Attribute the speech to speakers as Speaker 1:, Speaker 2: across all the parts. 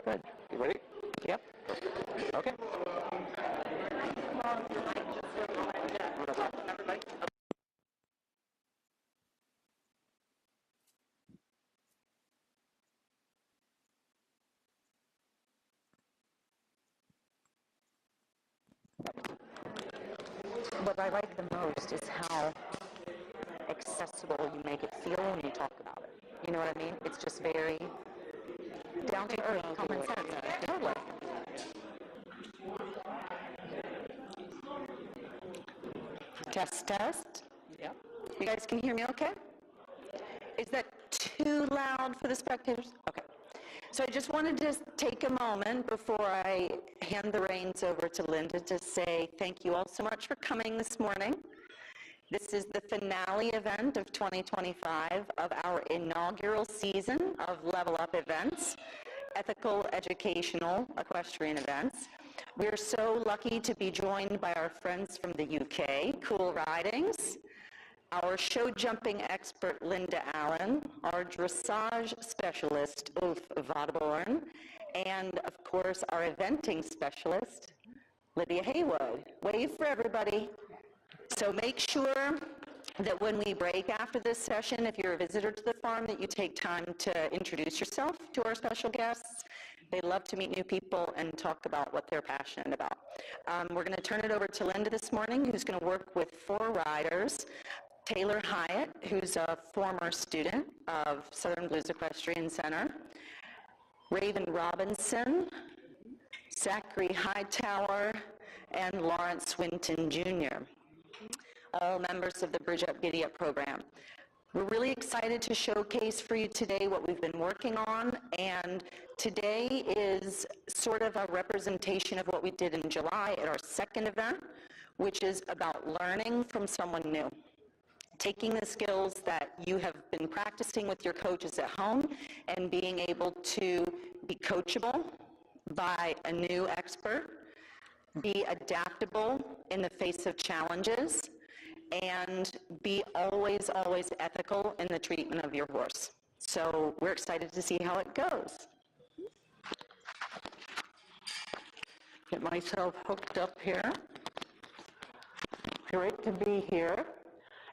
Speaker 1: Good. You ready? Yep. Okay.
Speaker 2: What I like the most is how accessible you make it feel when you talk about it. You know what I mean? It's just very down to earth, common sense. Totally. Test, test.
Speaker 1: Yep.
Speaker 2: You guys can hear me okay? Is that too loud for the spectators? Okay. So I just wanted to take a moment before I hand the reins over to Linda to say thank you all so much for coming this morning. This is the finale event of 2025 of our inaugural season of Level Up events, ethical, educational, equestrian events. We're so lucky to be joined by our friends from the UK, Cool Ridings, our show jumping expert, Linda Allen, our dressage specialist, Ulf Vadeborn, and of course, our eventing specialist, Lydia Haywood. Wave for everybody. So make sure that when we break after this session, if you're a visitor to the farm, that you take time to introduce yourself to our special guests. They love to meet new people and talk about what they're passionate about. We're going to turn it over to Linda this morning, who's going to work with 4 riders. Taylor Hyatt, who's a former student of Southern Blues Equestrian Center. Raven Robinson, Zachary Hightower, and Lawrence Winton Jr., all members of the Bridge Up Giddy Up program. We're really excited to showcase for you today what we've been working on, and today is sort of a representation of what we did in July at our second event, which is about learning from someone new. Taking the skills that you have been practicing with your coaches at home and being able to be coachable by a new expert, be adaptable in the face of challenges, and be always, always ethical in the treatment of your horse. So we're excited to see how it goes.
Speaker 3: Get myself hooked up here. Great to be here.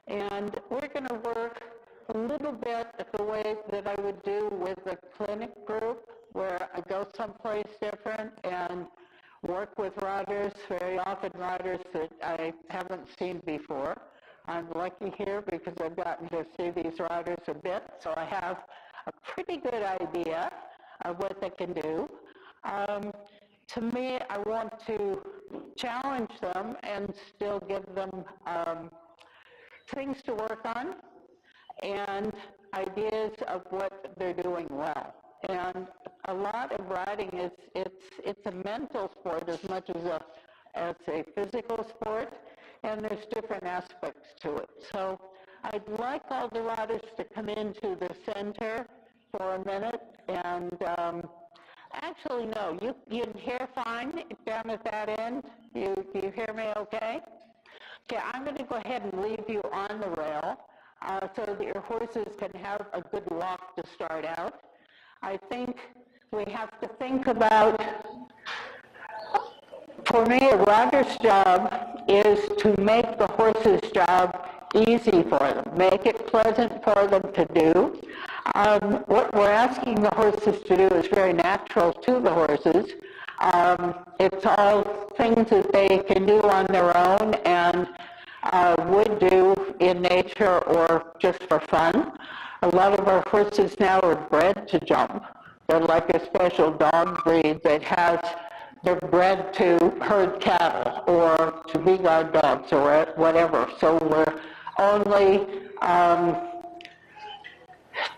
Speaker 3: And we're going to work a little bit the way that I would do with a clinic group, where I go someplace different and work with riders, very often riders that I haven't seen before. I'm lucky here because I've gotten to see these riders a bit, so I have a pretty good idea of what they can do. To me, I want to challenge them and still give them things to work on and ideas of what they're doing well. And a lot of riding is, it's a mental sport as much as a physical sport, and there's different aspects to it. So I'd like all the riders to come into the center for a minute, and actually, no, you hear fine down at that end? You hear me okay? Okay, I'm going to go ahead and leave you on the rail so that your horses can have a good walk to start out. I think we have to think about, for me, a rider's job is to make the horse's job easy for them, make it pleasant for them to do. What we're asking the horses to do is very natural to the horses. It's all things that they can do on their own and would do in nature or just for fun. A lot of our horses now are bred to jump. They're like a special dog breed that they're bred to herd cattle or to be guard dogs or whatever. So we're only,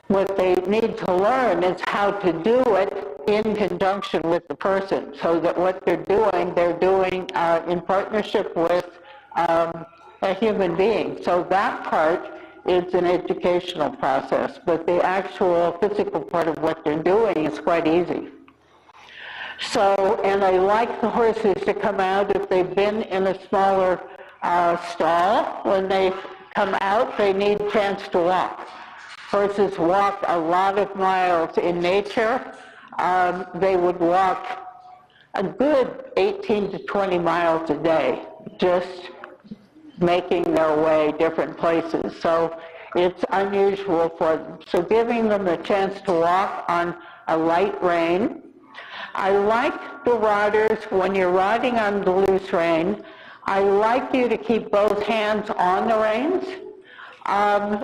Speaker 3: what they need to learn is how to do it in conjunction with the person, so that what they're doing in partnership with a human being. So that part is an educational process, but the actual physical part of what they're doing is quite easy. So, and I like the horses to come out if they've been in a smaller stall. When they come out, they need a chance to walk. Horses walk a lot of miles in nature. they would walk a good 18 to 20 miles a day, just making their way different places. So it's unusual for them. So giving them the chance to walk on a light rein. I like the riders, when you're riding on the loose rein, I like you to keep both hands on the reins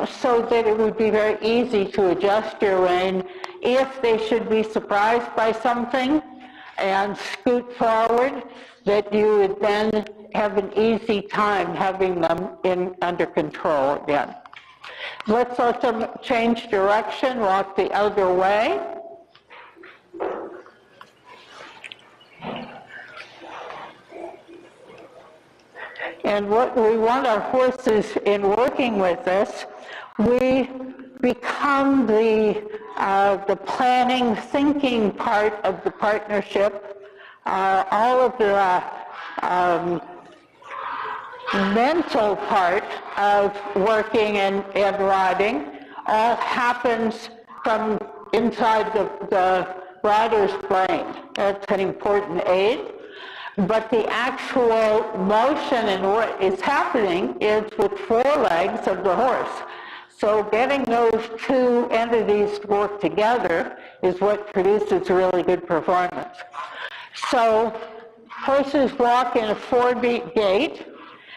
Speaker 3: so that it would be very easy to adjust your rein if they should be surprised by something and scoot forward, that you would then have an easy time having them under control again. Let's let them change direction, walk the other way. And what we want our horses in working with this, we become the planning, thinking part of the partnership. All of the mental part of working and riding all happens from inside the rider's brain. That's an important aid. But the actual motion and what is happening is with forelegs of the horse. So getting those two entities to work together is what produces really good performance. So horses walk in a 4-beat gait,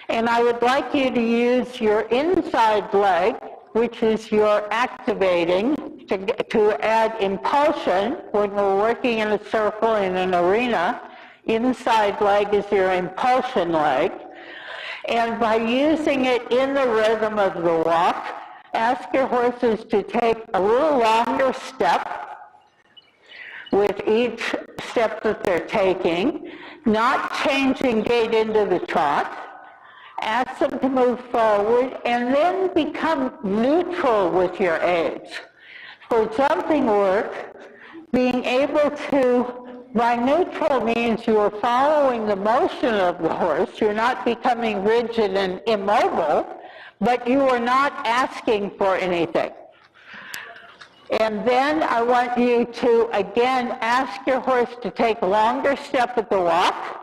Speaker 3: and I would like you to use your inside leg, which is your activating, to add impulsion when we're working in a circle in an arena. Inside leg is your impulsion leg. And by using it in the rhythm of the walk, ask your horses to take a little longer step with each step that they're taking, not changing gait into the trot. Ask them to move forward and then become neutral with your aids. For jumping work, being able to, by neutral means you are following the motion of the horse. You're not becoming rigid and immobile, but you are not asking for anything. And then I want you to, again, ask your horse to take a longer step at the walk,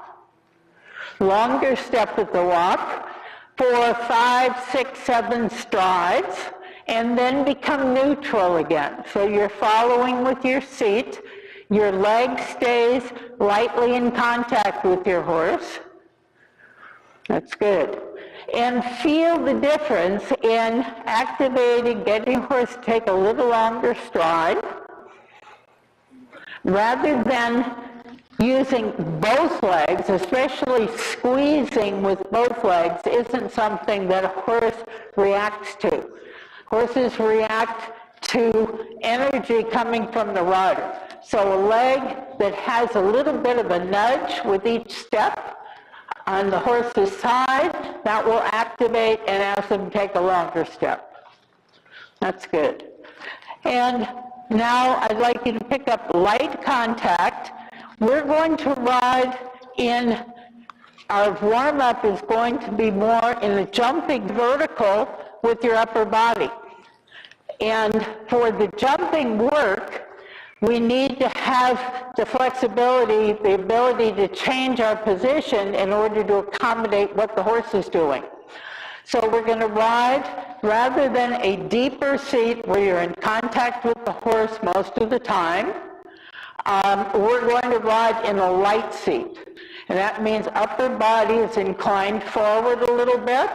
Speaker 3: for 5, 6, 7 strides, and then become neutral again. So you're following with your seat. Your leg stays lightly in contact with your horse. That's good. And feel the difference in activating, getting your horse to take a little longer stride, rather than using both legs, especially squeezing with both legs, isn't something that a horse reacts to. Horses react to energy coming from the rider. So a leg that has a little bit of a nudge with each step on the horse's side, that will activate and ask them to take a longer step. That's good. And now I'd like you to pick up light contact. We're going to ride in, our warm-up is going to be more in the jumping vertical with your upper body. And for the jumping work, we need to have the flexibility, the ability to change our position in order to accommodate what the horse is doing. So we're going to ride, rather than a deeper seat where you're in contact with the horse most of the time, we're going to ride in a light seat. And that means upper body is inclined forward a little bit.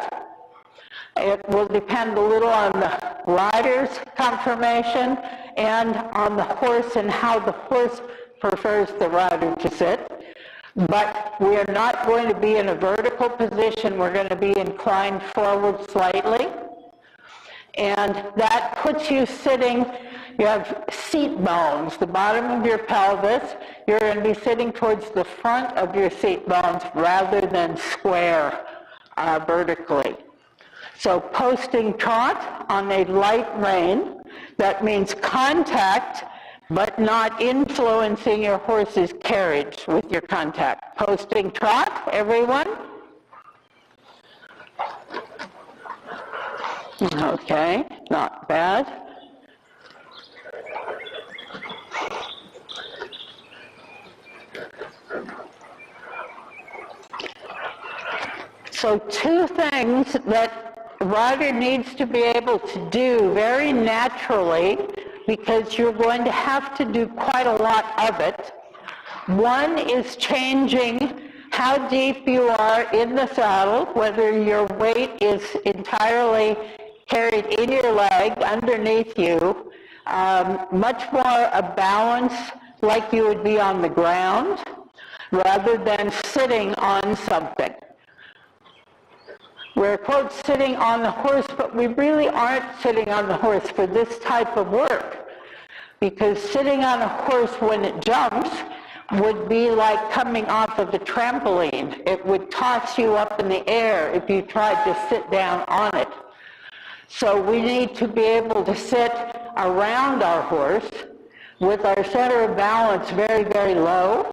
Speaker 3: It will depend a little on the rider's conformation and on the horse and how the horse prefers the rider to sit. But we are not going to be in a vertical position. We're going to be inclined forward slightly. And that puts you sitting, you have seat bones, the bottom of your pelvis. You're going to be sitting towards the front of your seat bones rather than square vertically. So posting trot on a light rein, that means contact, but not influencing your horse's carriage with your contact. Posting trot, everyone? Okay, not bad. So two things that a rider needs to be able to do very naturally, because you're going to have to do quite a lot of it. One is changing how deep you are in the saddle, whether your weight is entirely carried in your leg underneath you, much more a balance like you would be on the ground rather than sitting on something. We're, quote, sitting on the horse, but we really aren't sitting on the horse for this type of work, because sitting on a horse when it jumps would be like coming off of a trampoline. It would toss you up in the air if you tried to sit down on it. So we need to be able to sit around our horse with our center of balance very, very low.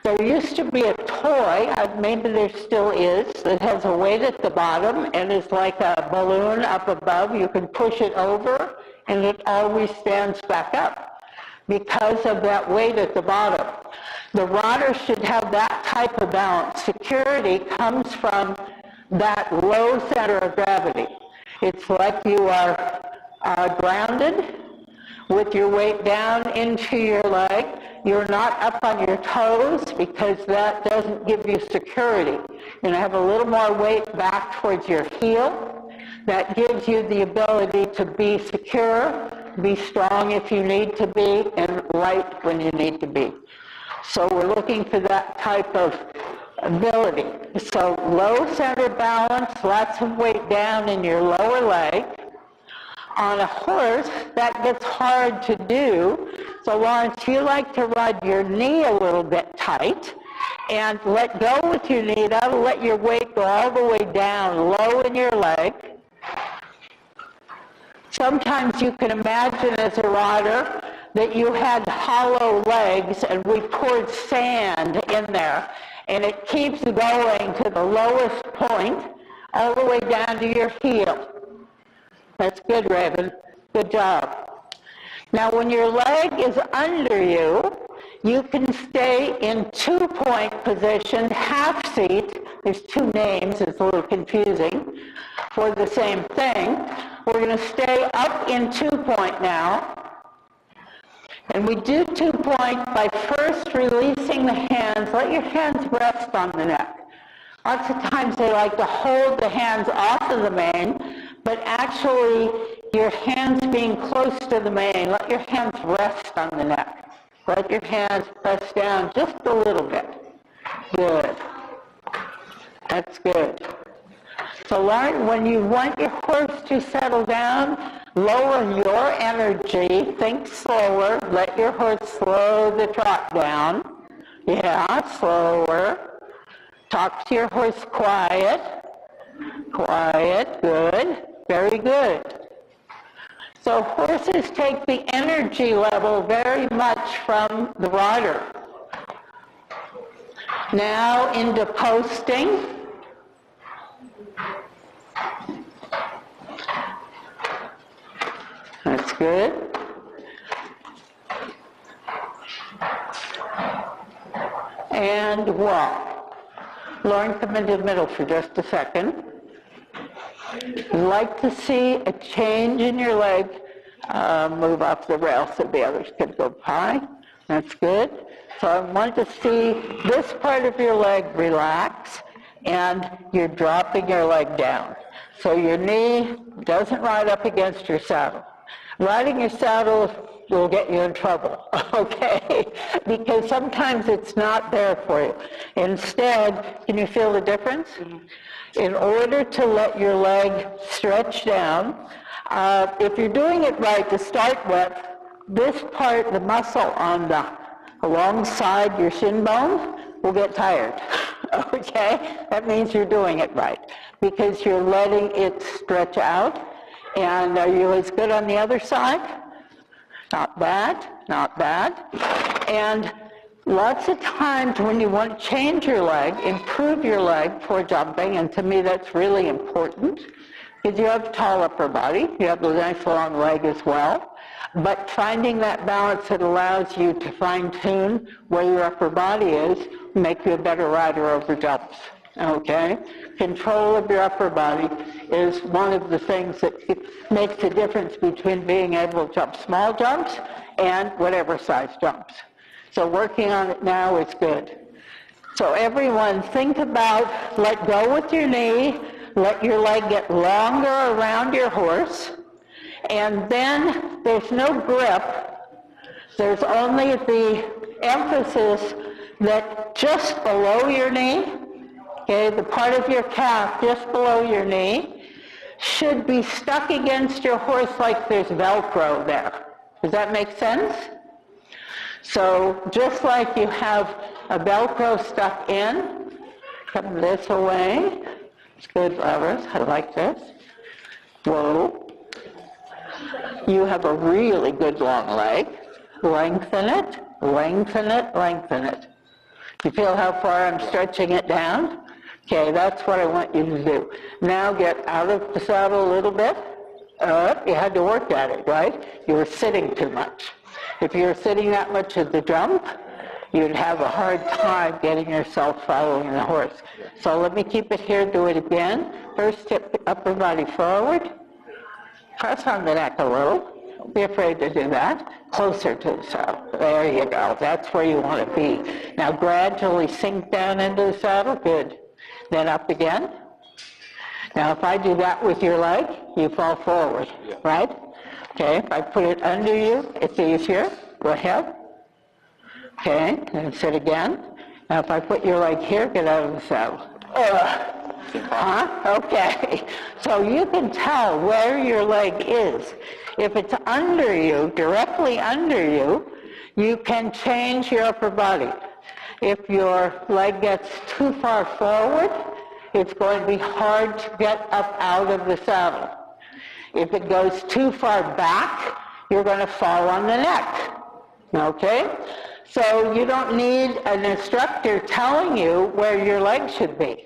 Speaker 3: There used to be a toy, maybe there still is, that has a weight at the bottom and is like a balloon up above. You can push it over and it always stands back up because of that weight at the bottom. The rider should have that type of balance. Security comes from that low center of gravity. It's like you are grounded with your weight down into your leg. You're not up on your toes because that doesn't give you security. You have a little more weight back towards your heel. That gives you the ability to be secure, be strong if you need to be, and light when you need to be. So we're looking for that type of ability. So low center balance, lots of weight down in your lower leg. On a horse, that gets hard to do. So Lawrence, you like to ride your knee a little bit tight and let go with your knee. That'll let your weight go all the way down, low in your leg. Sometimes you can imagine as a rider that you had hollow legs and we poured sand in there, and it keeps going to the lowest point all the way down to your heel. That's good, Raven. Good job. Now, when your leg is under you, you can stay in two-point position, half seat. There's two names. It's a little confusing for the same thing. We're going to stay up in two-point now. And we do two-point by first releasing the hands. Let your hands rest on the neck. Lots of times they like to hold the hands off of the mane, but actually your hands being close to the mane, let your hands rest on the neck. Let your hands press down just a little bit. Good. That's good. So learn, when you want your horse to settle down, lower your energy, think slower, let your horse slow the trot down. Yeah, slower. Talk to your horse quiet. Quiet, good, very good. So horses take the energy level very much from the rider. Now into posting. That's good. And walk. Lauren, come into the middle for just a second. You'd like to see a change in your leg. Move off the rail so the others can go by. That's good. So I want to see this part of your leg relax, and you're dropping your leg down. So your knee doesn't ride up against your saddle. Riding your saddle will get you in trouble, okay? Because sometimes it's not there for you. Instead, can you feel the difference? Mm-hmm. In order to let your leg stretch down, if you're doing it right to start with, this part, the muscle on the alongside your shin bone, will get tired, okay? That means you're doing it right because you're letting it stretch out. And are you as good on the other side? Not bad, not bad. And lots of times when you want to change your leg, improve your leg for jumping, and to me that's really important, because you have a tall upper body, you have a nice long leg as well, but finding that balance that allows you to fine-tune where your upper body is will make you a better rider over jumps. okay? Control of your upper body is one of the things that makes the difference between being able to jump small jumps and whatever size jumps. So working on it now is good. So everyone, think about, let go with your knee, let your leg get longer around your horse, and then there's no grip. There's only the emphasis that just below your knee, okay, the part of your calf just below your knee, should be stuck against your horse like there's Velcro there. Does that make sense? So just like you have a Velcro stuck in, come this away. It's good, lovers. I like this. Whoa. You have a really good long leg. Lengthen it, lengthen it, lengthen it. You feel how far I'm stretching it down? Okay, that's what I want you to do. Now get out of the saddle a little bit. You had to work at it, right? You were sitting too much. If you were sitting that much at the jump, you'd have a hard time getting yourself following the horse. So let me keep it here, do it again. First, tip the upper body forward. Press on the neck a little. Don't be afraid to do that. Closer to the saddle. There you go. That's where you want to be. Now gradually sink down into the saddle. Good. Then up again. Now if I do that with your leg, you fall forward, right? Okay, if I put it under you, it's easier. Go ahead. Okay, and sit again. Now if I put your leg here, get out of the saddle. Okay, so you can tell where your leg is. If it's under you, directly under you, you can change your upper body. If your leg gets too far forward, it's going to be hard to get up out of the saddle. If it goes too far back, you're going to fall on the neck, okay? So you don't need an instructor telling you where your leg should be.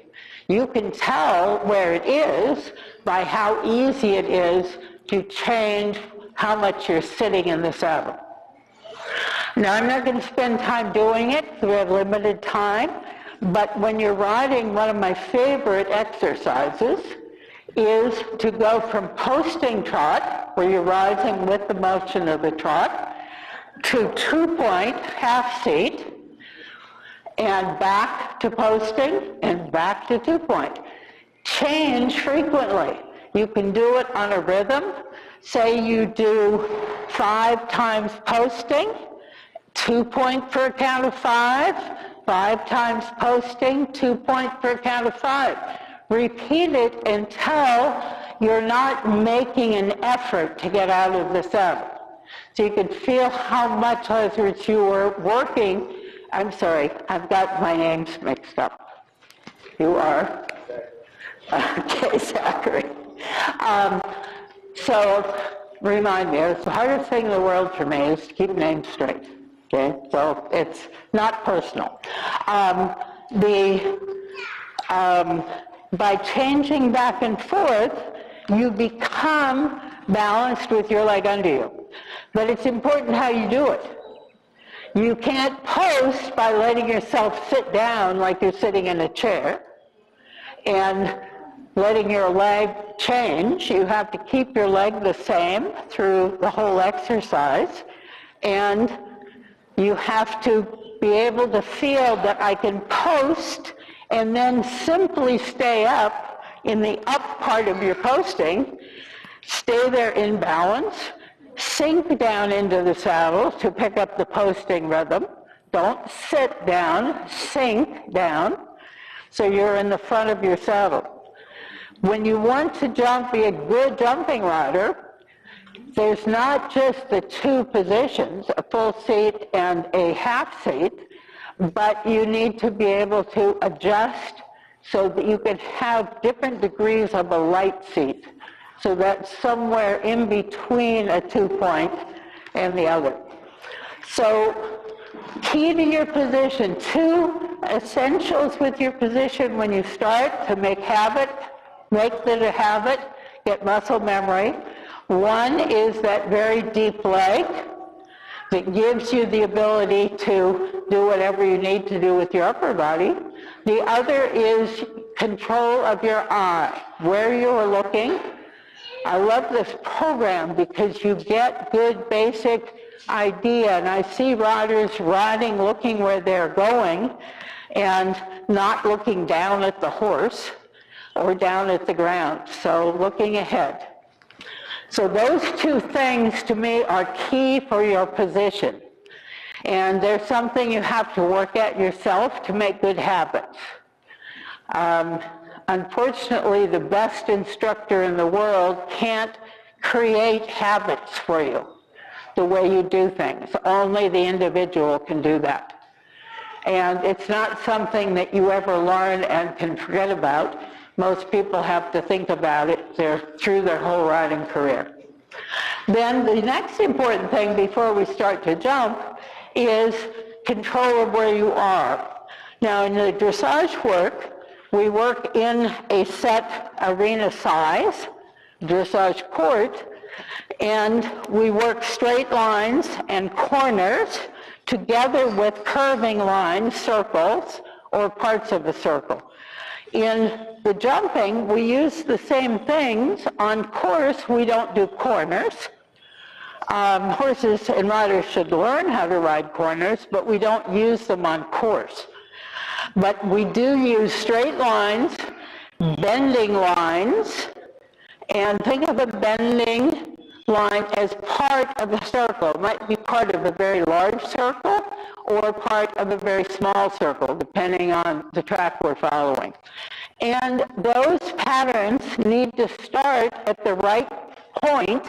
Speaker 3: You can tell where it is by how easy it is to change how much you're sitting in the saddle. Now, I'm not going to spend time doing it because we have limited time, but when you're riding, one of my favorite exercises is to go from posting trot, where you're rising with the motion of the trot, to 2-point half seat, and back to posting, and back to 2-point. Change frequently. You can do it on a rhythm. Say you do 5 times posting, 2-point for a count of 5, 5 times posting, 2-point for a count of 5. Repeat it until you're not making an effort to get out of the saddle. So you can feel how much as you were working. I'm sorry, I've got my names mixed up. You are? Okay, Zachary. So remind me, it's the hardest thing in the world for me is to keep names straight. Okay, so it's not personal. By changing back and forth, you become balanced with your leg under you. But it's important how you do it. You can't post by letting yourself sit down like you're sitting in a chair and letting your leg change. You have to keep your leg the same through the whole exercise, and you have to be able to feel that I can post and then simply stay up in the up part of your posting, stay there in balance, sink down into the saddle to pick up the posting rhythm. Don't sit down, sink down, so you're in the front of your saddle. When you want to jump, be a good jumping rider, there's not just the 2 positions, a full seat and a half seat, but you need to be able to adjust so that you can have different degrees of a light seat. So that's somewhere in between a 2-point and the other. So key to your position, 2 essentials with your position when you start to make it a habit, get muscle memory. One is that very deep leg that gives you the ability to do whatever you need to do with your upper body. The other is control of your eye, where you are looking. I love this program because you get good basic idea, and I see riders riding looking where they're going and not looking down at the horse or down at the ground, so looking ahead. So those two things to me are key for your position, and there's something you have to work at yourself to make good habits. Unfortunately, the best instructor in the world can't create habits for you the way you do things. Only the individual can do that. And it's not something that you ever learn and can forget about. Most people have to think about it through their whole riding career. Then the next important thing before we start to jump is control of where you are. Now in the dressage work, we work in a set arena size, dressage court, and we work straight lines and corners together with curving lines, circles, or parts of a circle. In the jumping, we use the same things. On course, we don't do corners. Horses and riders should learn how to ride corners, but we don't use them on course. But we do use straight lines, bending lines, and think of a bending line as part of a circle. It might be part of a very large circle or part of a very small circle, depending on the track we're following. And those patterns need to start at the right point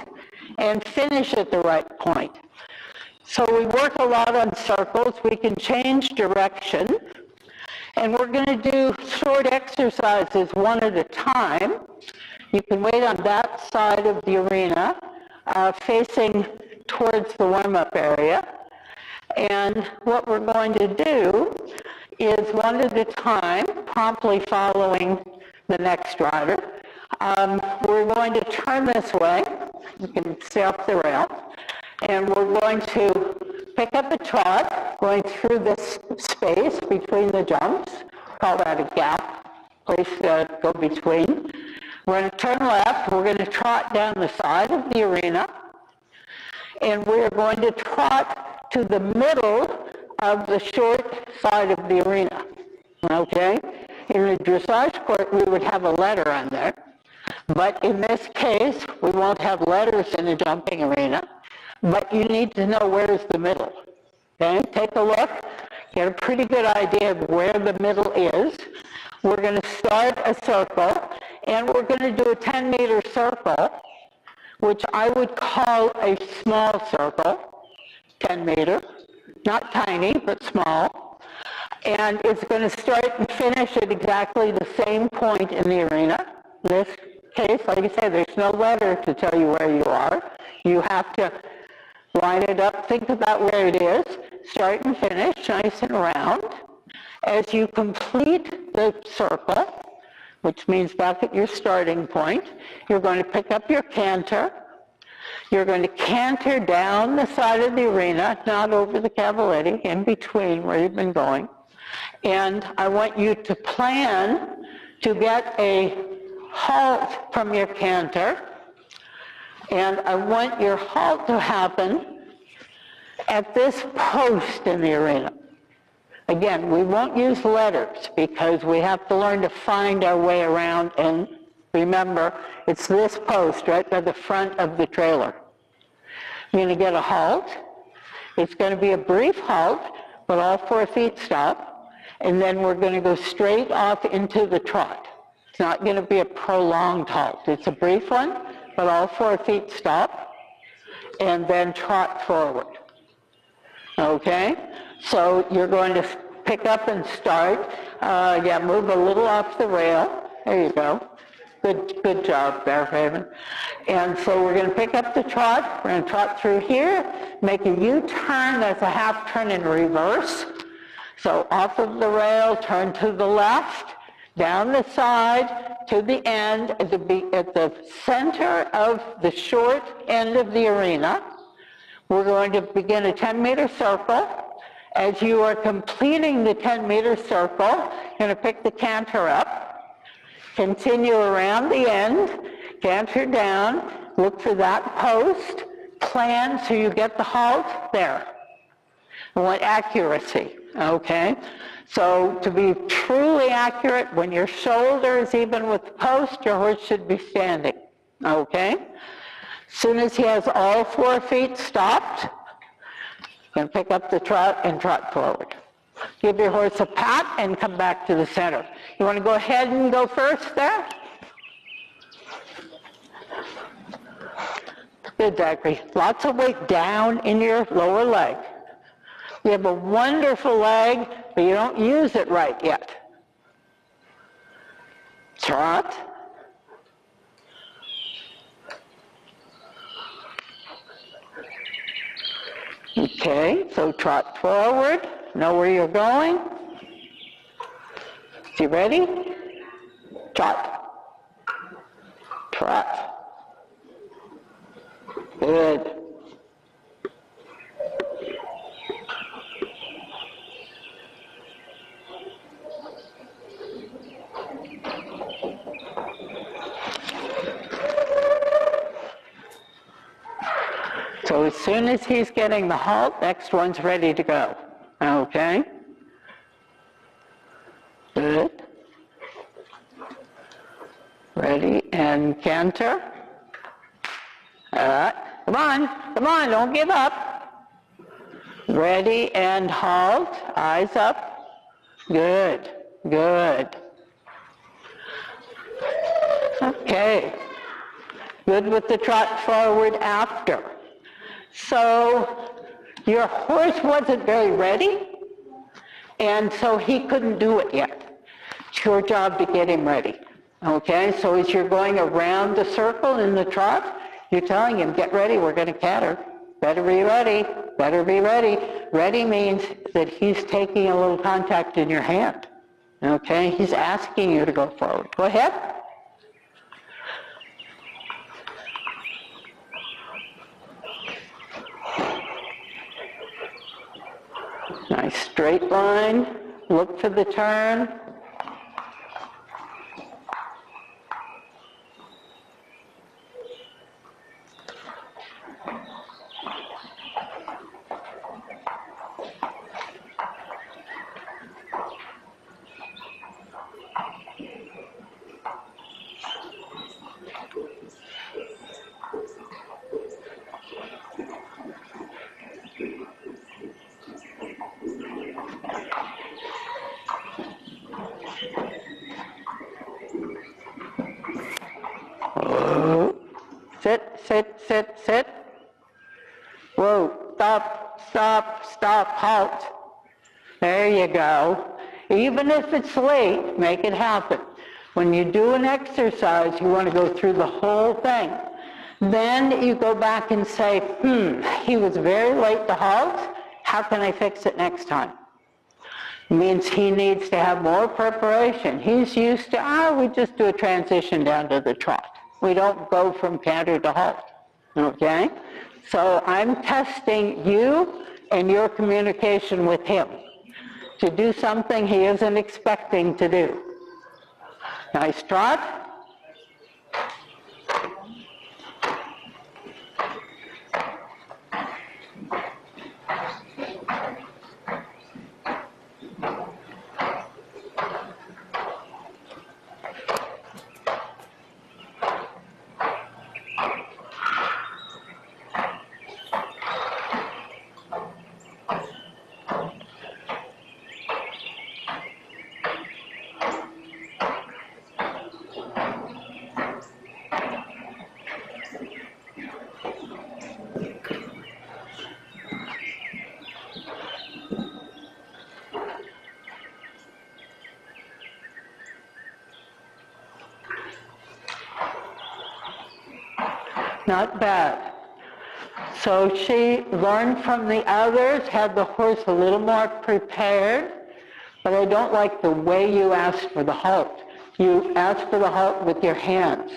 Speaker 3: and finish at the right point. So we work a lot on circles. We can change direction. And we're going to do short exercises one at a time. You can wait on that side of the arena, facing towards the warm-up area. And what we're going to do is one at a time, promptly following the next rider. We're going to turn this way. You can stay off the rail. And we're going to pick up a trot, going through this space between the jumps. Call that a gap, place to go between. We're going to turn left. We're going to trot down the side of the arena. And we're going to trot to the middle of the short side of the arena. Okay? In a dressage court, we would have a letter on there. But in this case, we won't have letters in a jumping arena. But you need to know where's the middle. Okay? Take a look. Get a pretty good idea of where the middle is. We're going to start a circle, and we're going to do a 10-meter circle, which I would call a small circle, 10 meter. Not tiny, but small. And it's going to start and finish at exactly the same point in the arena. In this case, like I said, there's no letter to tell you where you are. You have to line it up, think about where it is, start and finish, nice and round. As you complete the circle, which means back at your starting point, you're going to pick up your canter. You're going to canter down the side of the arena, not over the cavaletti, in between where you've been going. And I want you to plan to get a halt from your canter. And I want your halt to happen at this post in the arena. Again, we won't use letters because we have to learn to find our way around, and remember, it's this post right by the front of the trailer. You're going to get a halt. It's going to be a brief halt, but all 4 feet stop, and then we're going to go straight off into the trot. It's not going to be a prolonged halt. It's a brief one, but all 4 feet stop, and then trot forward. Okay? So you're going to pick up and start. Move a little off the rail. There you go. Good job there, Raven. And so we're going to pick up the trot. We're going to trot through here, make a U-turn. That's a half turn in reverse. So off of the rail, turn to the left, down the side, to the end, at the center of the short end of the arena. We're going to begin a 10-meter circle. As you are completing the 10-meter circle, you're going to pick the canter up. Continue around the end, canter down, look for that post, plan so you get the halt there. I want accuracy, okay? So to be truly accurate, when your shoulder is even with the post, your horse should be standing, okay? As soon as he has all 4 feet stopped, you can pick up the trot and trot forward. Give your horse a pat and come back to the center. You want to go ahead and go first there? Good, Zachary. Lots of weight down in your lower leg. You have a wonderful leg, but you don't use it right yet. Trot. Okay, so trot forward. Know where you're going. You ready? Trot. Trot. Good. So as soon as he's getting the halt, next one's ready to go. Okay? Good. Ready and canter. All right. Come on, don't give up. Ready and halt. Eyes up. Good, good. Okay. Good with the trot forward after. So your horse wasn't very ready, and so he couldn't do it yet. It's your job to get him ready. Okay, so as you're going around the circle in the trot, you're telling him, get ready, we're going to canter. Better be ready, better be ready. Ready means that he's taking a little contact in your hand. Okay, he's asking you to go forward. Go ahead. Nice straight line, look for the turn. Sit, sit, sit, sit. Whoa, stop, stop, stop, halt. There you go. Even if it's late, make it happen. When you do an exercise, you want to go through the whole thing. Then you go back and say, he was very late to halt. How can I fix it next time? It means he needs to have more preparation. He's used to, we just do a transition down to the trot. We don't go from canter to halt, okay? So I'm testing you and your communication with him to do something he isn't expecting to do. Nice trot. Not bad. So she learned from the others, had the horse a little more prepared, but I don't like the way you asked for the halt. You asked for the halt with your hands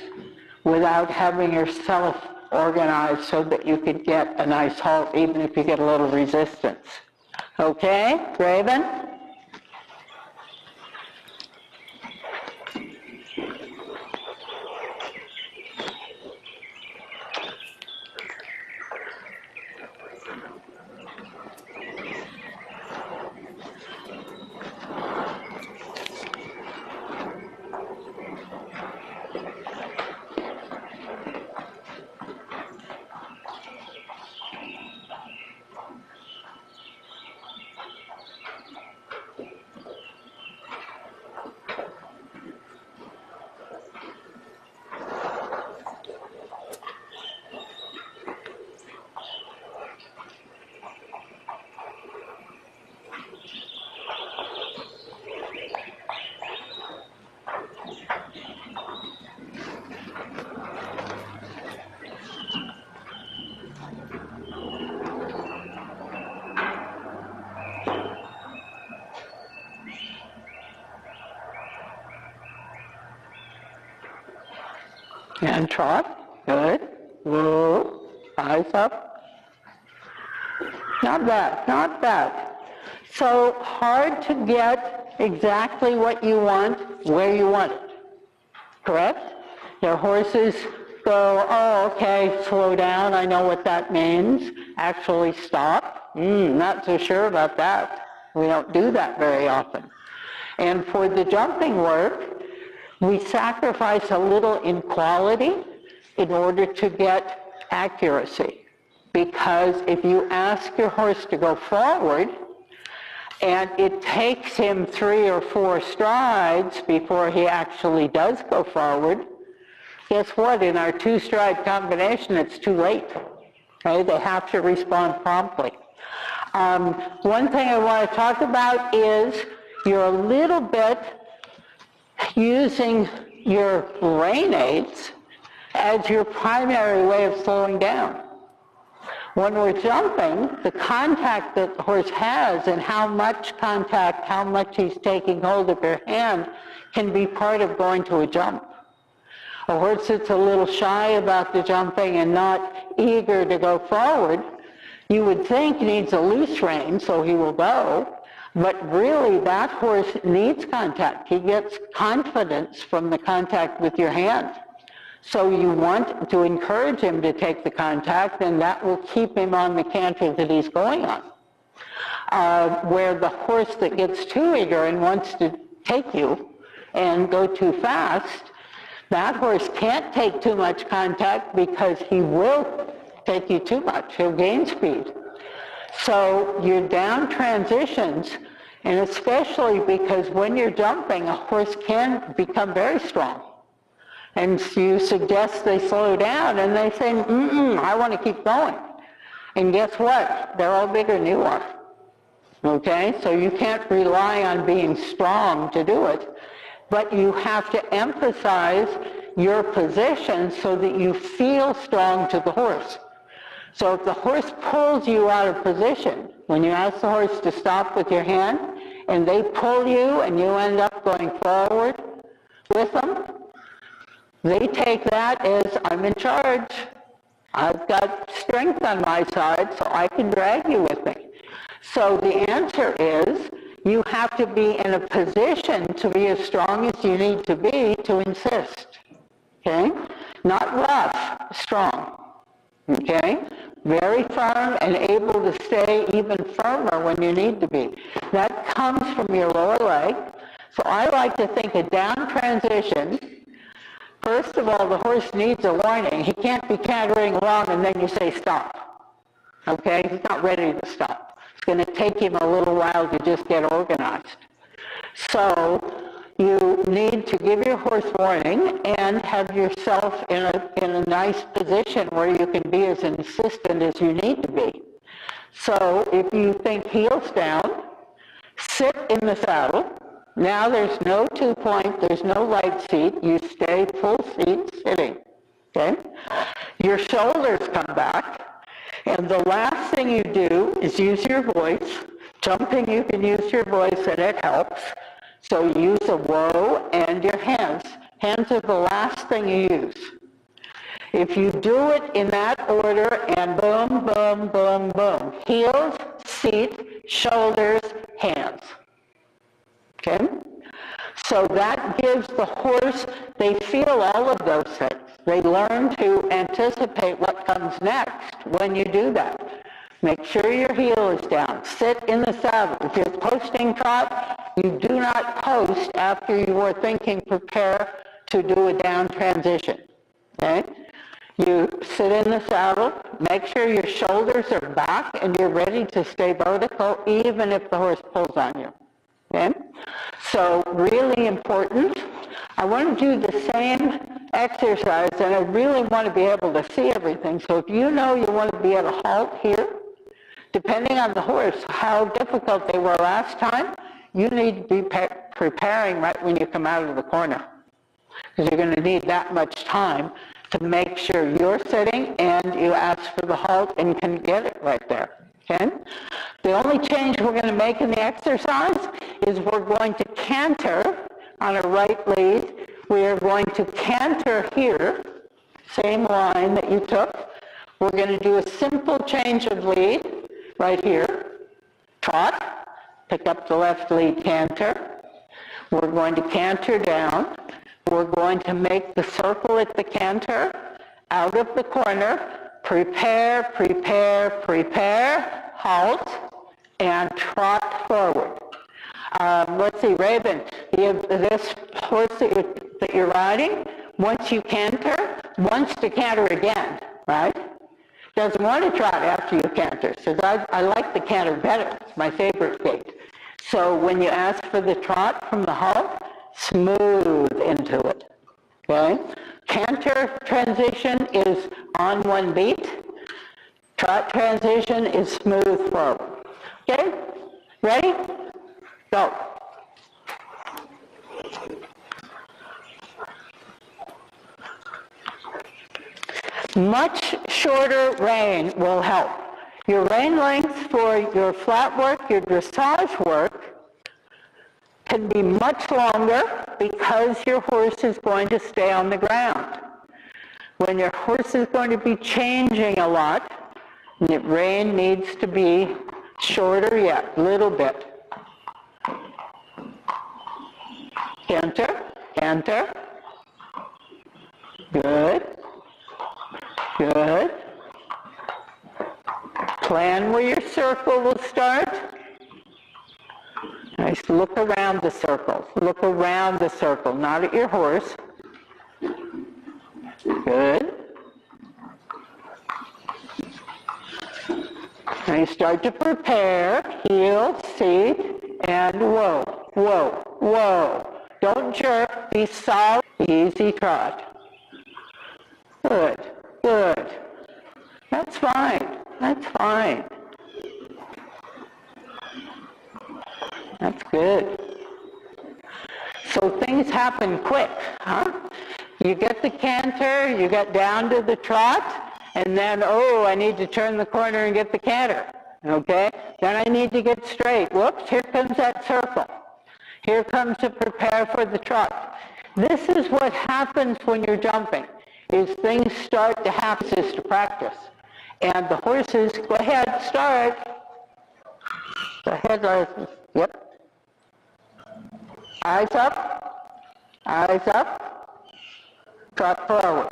Speaker 3: without having yourself organized so that you could get a nice halt even if you get a little resistance. Okay, Raven? And trot. Good. Whoa. Eyes up. Not bad, not bad. So hard to get exactly what you want, where you want it. Correct? Your horses go, oh, okay, slow down, I know what that means. Actually stop. Not so sure about that. We don't do that very often. And for the jumping work, we sacrifice a little in quality in order to get accuracy. Because if you ask your horse to go forward, and it takes him 3 or 4 strides before he actually does go forward, guess what? In our 2-stride combination, it's too late. Okay? They have to respond promptly. One thing I want to talk about is you're a little bit using your rein aids as your primary way of slowing down. When we're jumping, the contact that the horse has and how much contact, how much he's taking hold of your hand can be part of going to a jump. A horse that's a little shy about the jumping and not eager to go forward, you would think needs a loose rein so he will go, but really that horse needs contact. He gets confidence from the contact with your hand. So you want to encourage him to take the contact, and that will keep him on the canter that he's going on. Where the horse that gets too eager and wants to take you and go too fast, that horse can't take too much contact because he will take you too much. He'll gain speed. So your down transitions, and especially because when you're jumping, a horse can become very strong. And you suggest they slow down, and they say, I want to keep going. And guess what? They're all bigger than you are. Okay? So you can't rely on being strong to do it. But you have to emphasize your position so that you feel strong to the horse. So if the horse pulls you out of position, when you ask the horse to stop with your hand, and they pull you and you end up going forward with them, they take that as, I'm in charge. I've got strength on my side, so I can drag you with me. So the answer is, you have to be in a position to be as strong as you need to be to insist. Okay? Not rough, strong. Okay? Very firm and able to stay even firmer when you need to be. That comes from your lower leg. So I like to think a down transition. First of all, the horse needs a warning. He can't be cantering along and then you say stop. Okay? He's not ready to stop. It's going to take him a little while to just get organized. So you need to give your horse warning and have yourself in a nice position where you can be as insistent as you need to be. So if you think heels down, sit in the saddle. Now there's no 2-point, there's no light seat. You stay full seat sitting. Okay? Your shoulders come back. And the last thing you do is use your voice. Jumping, you can use your voice and it helps. So you use a whoa and your hands. Hands are the last thing you use. If you do it in that order and boom, boom, boom, boom. Heels, seat, shoulders, hands. Okay? So that gives the horse, they feel all of those things. They learn to anticipate what comes next when you do that. Make sure your heel is down. Sit in the saddle. If you're posting trot, you do not post after you are thinking, prepare to do a down transition. Okay? You sit in the saddle, make sure your shoulders are back and you're ready to stay vertical even if the horse pulls on you. Okay? So really important. I want to do the same exercise and I really want to be able to see everything. So if you know you want to be at a halt here, depending on the horse, how difficult they were last time, you need to be preparing right when you come out of the corner. Because you're going to need that much time to make sure you're sitting and you ask for the halt and can get it right there. Okay? The only change we're going to make in the exercise is we're going to canter on a right lead. We are going to canter here, same line that you took. We're going to do a simple change of lead right here. Trot, pick up the left lead canter. We're going to canter down. We're going to make the circle at the canter, out of the corner, prepare, prepare, prepare, halt, and trot forward. Let's see, Raven, this horse that you're riding, once you canter, wants to canter again, right? Doesn't want to trot after you canter. Says, I like the canter better. It's my favorite gait. So when you ask for the trot from the halt, smooth into it, okay? Canter transition is on one beat. Trot transition is smooth forward. Okay? Ready? Go. Much shorter rein will help. Your rein length for your flat work, your dressage work, can be much longer because your horse is going to stay on the ground. When your horse is going to be changing a lot, the rein needs to be shorter yet, a little bit. Canter, canter. Good. Good. Plan where your circle will start. Nice. Look around the circle. Look around the circle, not at your horse. Good. Now you start to prepare. Heel, seat, and whoa, whoa, whoa. Don't jerk. Be solid. Easy trot. Good. Good. That's fine. That's fine. That's good. So things happen quick, huh? You get the canter, you get down to the trot, and then, oh, I need to turn the corner and get the canter, okay? Then I need to get straight. Whoops, here comes that circle. Here comes to prepare for the trot. This is what happens when you're jumping, is things start to happen to practice. And the horses, go ahead, start. Go ahead, horses. Yep. Eyes up. Eyes up. Trot forward.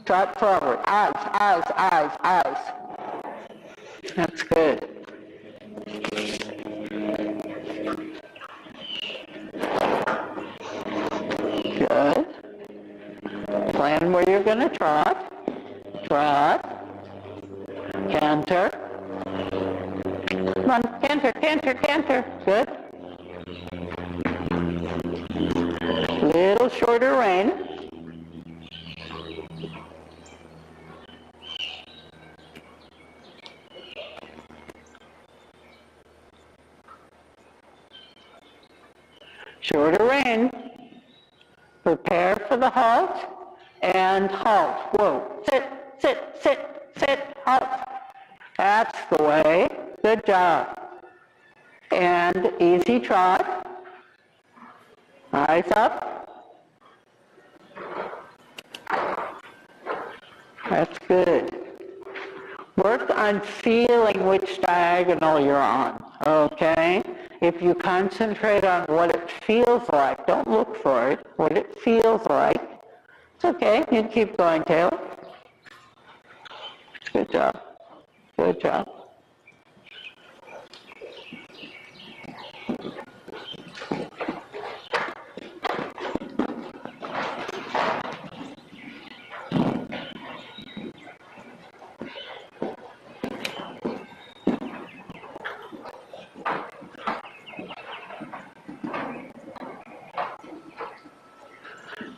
Speaker 3: Trot forward. Eyes, eyes, eyes, eyes. That's good. Good. Plan where you're going to trot. Trot. Canter. Come on, canter, canter, canter. Good. Little shorter rein. Shorter rein. Prepare for the halt and halt. Whoa. Sit, sit, sit, sit, halt. That's the way. Good job. And easy trot. Eyes up. That's good. Work on feeling which diagonal you're on, okay? If you concentrate on what it feels like, don't look for it, what it feels like, it's okay, you can keep going, Taylor. Good job. Good job.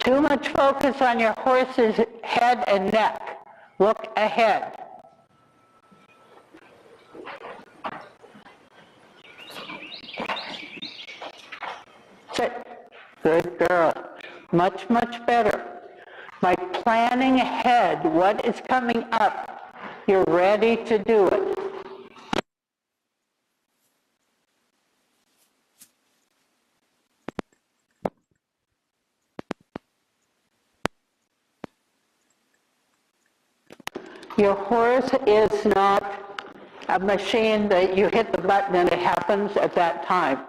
Speaker 3: Too much focus on your horse's head and neck. Look ahead. Sit. Good girl. Much, much better. By planning ahead what is coming up, you're ready to do it. Your horse is not a machine that you hit the button and it happens at that time.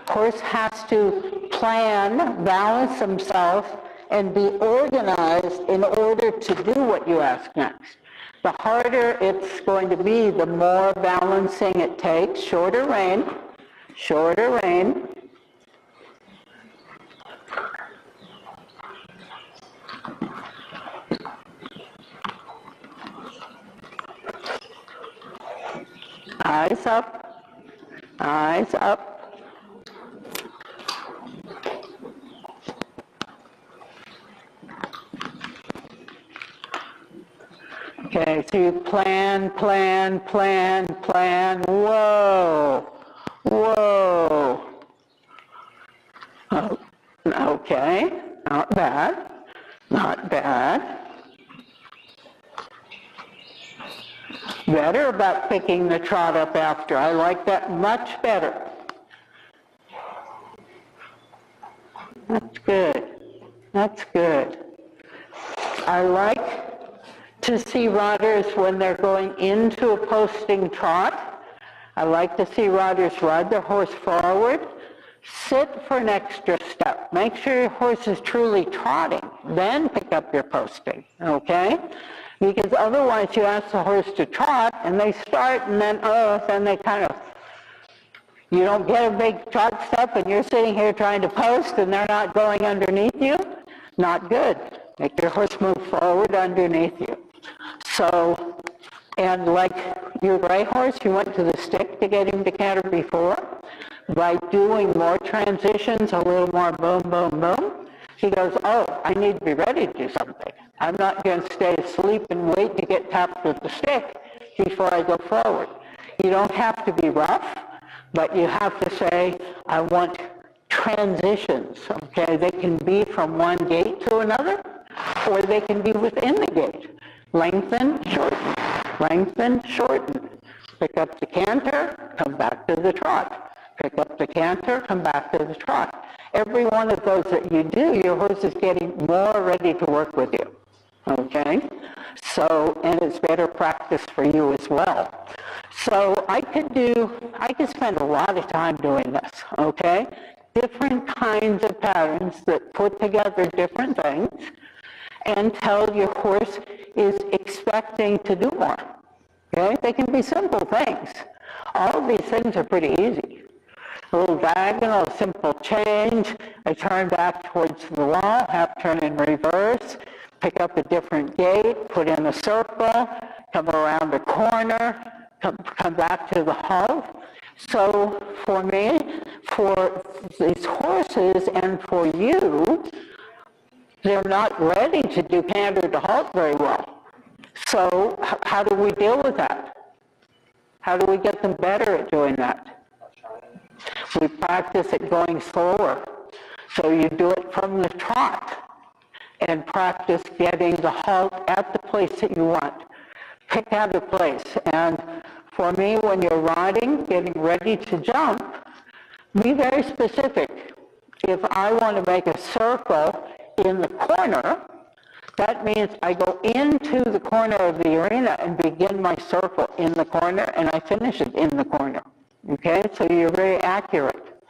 Speaker 3: Horse has to plan, balance himself, and be organized in order to do what you ask next. The harder it's going to be, the more balancing it takes. Shorter rein, shorter rein. Eyes up, eyes up. Okay, so you plan, plan, plan, plan. Whoa, whoa. Oh, okay, not bad, not bad. Better about picking the trot up after. I like that much better. That's good. That's good. I like to see riders when they're going into a posting trot. I like to see riders ride their horse forward, sit for an extra step. Make sure your horse is truly trotting, then pick up your posting, okay? Because otherwise you ask the horse to trot and they start and then they kind of, you don't get a big trot step and you're sitting here trying to post and they're not going underneath you. Not good. Make your horse move forward underneath you. So, and like your gray horse, you went to the stick to get him to canter before. By doing more transitions, a little more boom, boom, boom, he goes, oh, I need to be ready to do something. I'm not going to stay asleep and wait to get tapped with the stick before I go forward. You don't have to be rough, but you have to say, I want transitions, okay? They can be from one gait to another, or they can be within the gait. Lengthen, shorten, lengthen, shorten. Pick up the canter, come back to the trot. Pick up the canter, come back to the trot. Every one of those that you do, your horse is getting more ready to work with you, okay? So, and it's better practice for you as well. So I could spend a lot of time doing this, okay? Different kinds of patterns that put together different things and tell your horse is expecting to do more, okay? They can be simple things. All of these things are pretty easy. A little diagonal, a simple change. I turn back towards the wall, half turn in reverse, pick up a different gait, put in a circle, come around a corner, come back to the halt. So for me, for these horses and for you, they're not ready to do canter to halt very well. So how do we deal with that? How do we get them better at doing that? We practice it going slower. So you do it from the trot and practice getting the halt at the place that you want. Pick out a place. And for me, when you're riding, getting ready to jump, be very specific. If I want to make a circle in the corner, that means I go into the corner of the arena and begin my circle in the corner, and I finish it in the corner. Okay, so you're very accurate.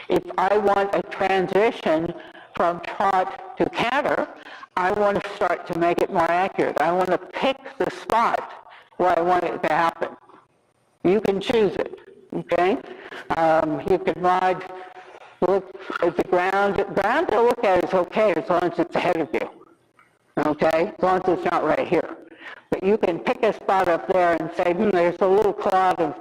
Speaker 3: If I want a transition from trot to canter, I want to start to make it more accurate. I want to pick the spot where I want it to happen. You can choose it, okay? You can ride, look at the ground. The ground to look at is okay as long as it's ahead of you, okay? As long as it's not right here. But you can pick a spot up there and say, there's a little cloud of,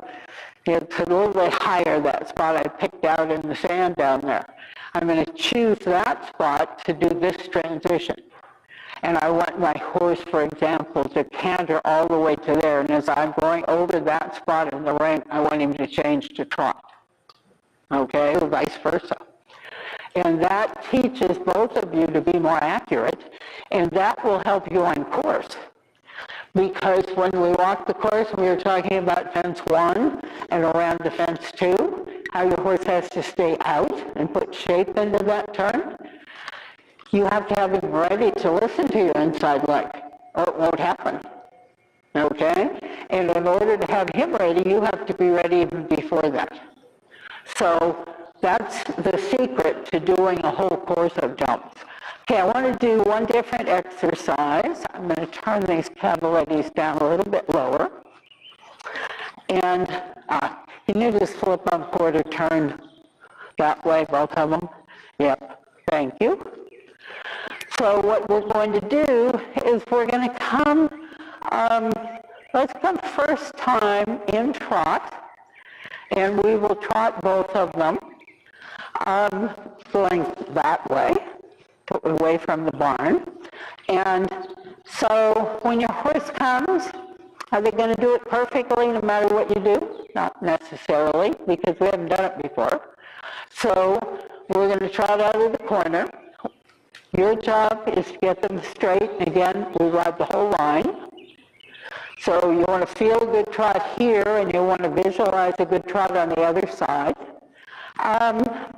Speaker 3: it's a little bit higher, that spot I picked out in the sand down there. I'm going to choose that spot to do this transition. And I want my horse, for example, to canter all the way to there. And as I'm going over that spot in the ring, I want him to change to trot. Okay, or vice versa. And that teaches both of you to be more accurate, and that will help you on course. Because when we walk the course, we were talking about fence 1 and around the fence 2, how your horse has to stay out and put shape into that turn. You have to have him ready to listen to your inside leg, or it won't happen. okay? And in order to have him ready, you have to be ready even before that. So that's the secret to doing a whole course of jumps. Okay, I want to do one different exercise. I'm going to turn these cavalettes down a little bit lower. And can you just flip them quarter turn that way, both of them? Yep, thank you. So what we're going to do is we're going to come, let's come first time in trot, and we will trot both of them, going that way, away from the barn. And so when your horse comes, are they going to do it perfectly no matter what you do? Not necessarily, because we haven't done it before. So we're going to trot out of the corner. Your job is to get them straight. Again, we ride the whole line. So you want to feel a good trot here, and you want to visualize a good trot on the other side.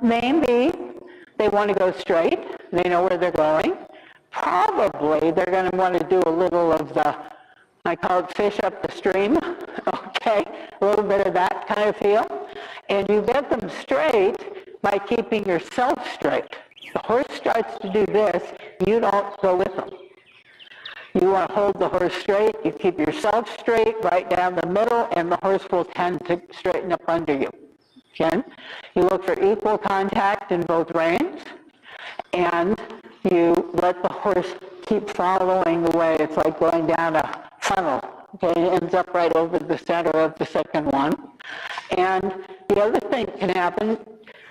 Speaker 3: Maybe they want to go straight. They know where they're going. Probably they're going to want to do a little of the, I call it fish up the stream, okay? A little bit of that kind of feel. And you get them straight by keeping yourself straight. The horse starts to do this, you don't go with them. You want to hold the horse straight, you keep yourself straight right down the middle, and the horse will tend to straighten up under you. Okay? You look for equal contact in both reins, and you let the horse keep following the way. It's like going down a funnel. Okay? It ends up right over the center of the second one. And the other thing can happen,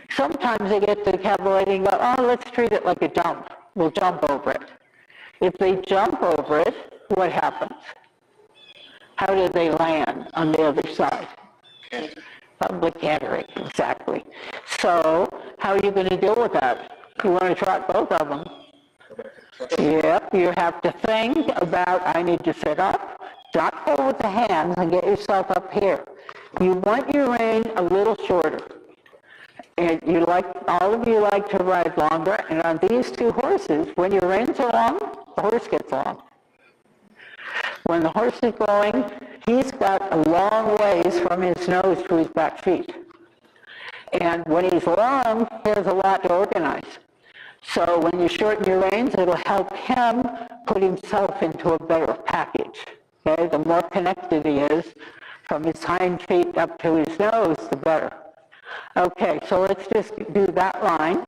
Speaker 3: sometimes they get to the cavalette and go, oh, let's treat it like a jump. We'll jump over it. If they jump over it, what happens? How do they land on the other side? Probably cantering, exactly. So how are you going to deal with that? You want to trot both of them. Yep, you have to think about, I need to sit up, not go with the hands and get yourself up here. You want your rein a little shorter. And you like, all of you like to ride longer, and on these two horses, when your reins are long, the horse gets long. When the horse is going, he's got a long ways from his nose to his back feet. And when he's long, he has a lot to organize. So when you shorten your reins, it'll help him put himself into a better package. Okay? The more connected he is from his hind feet up to his nose, the better. Okay, so let's just do that line.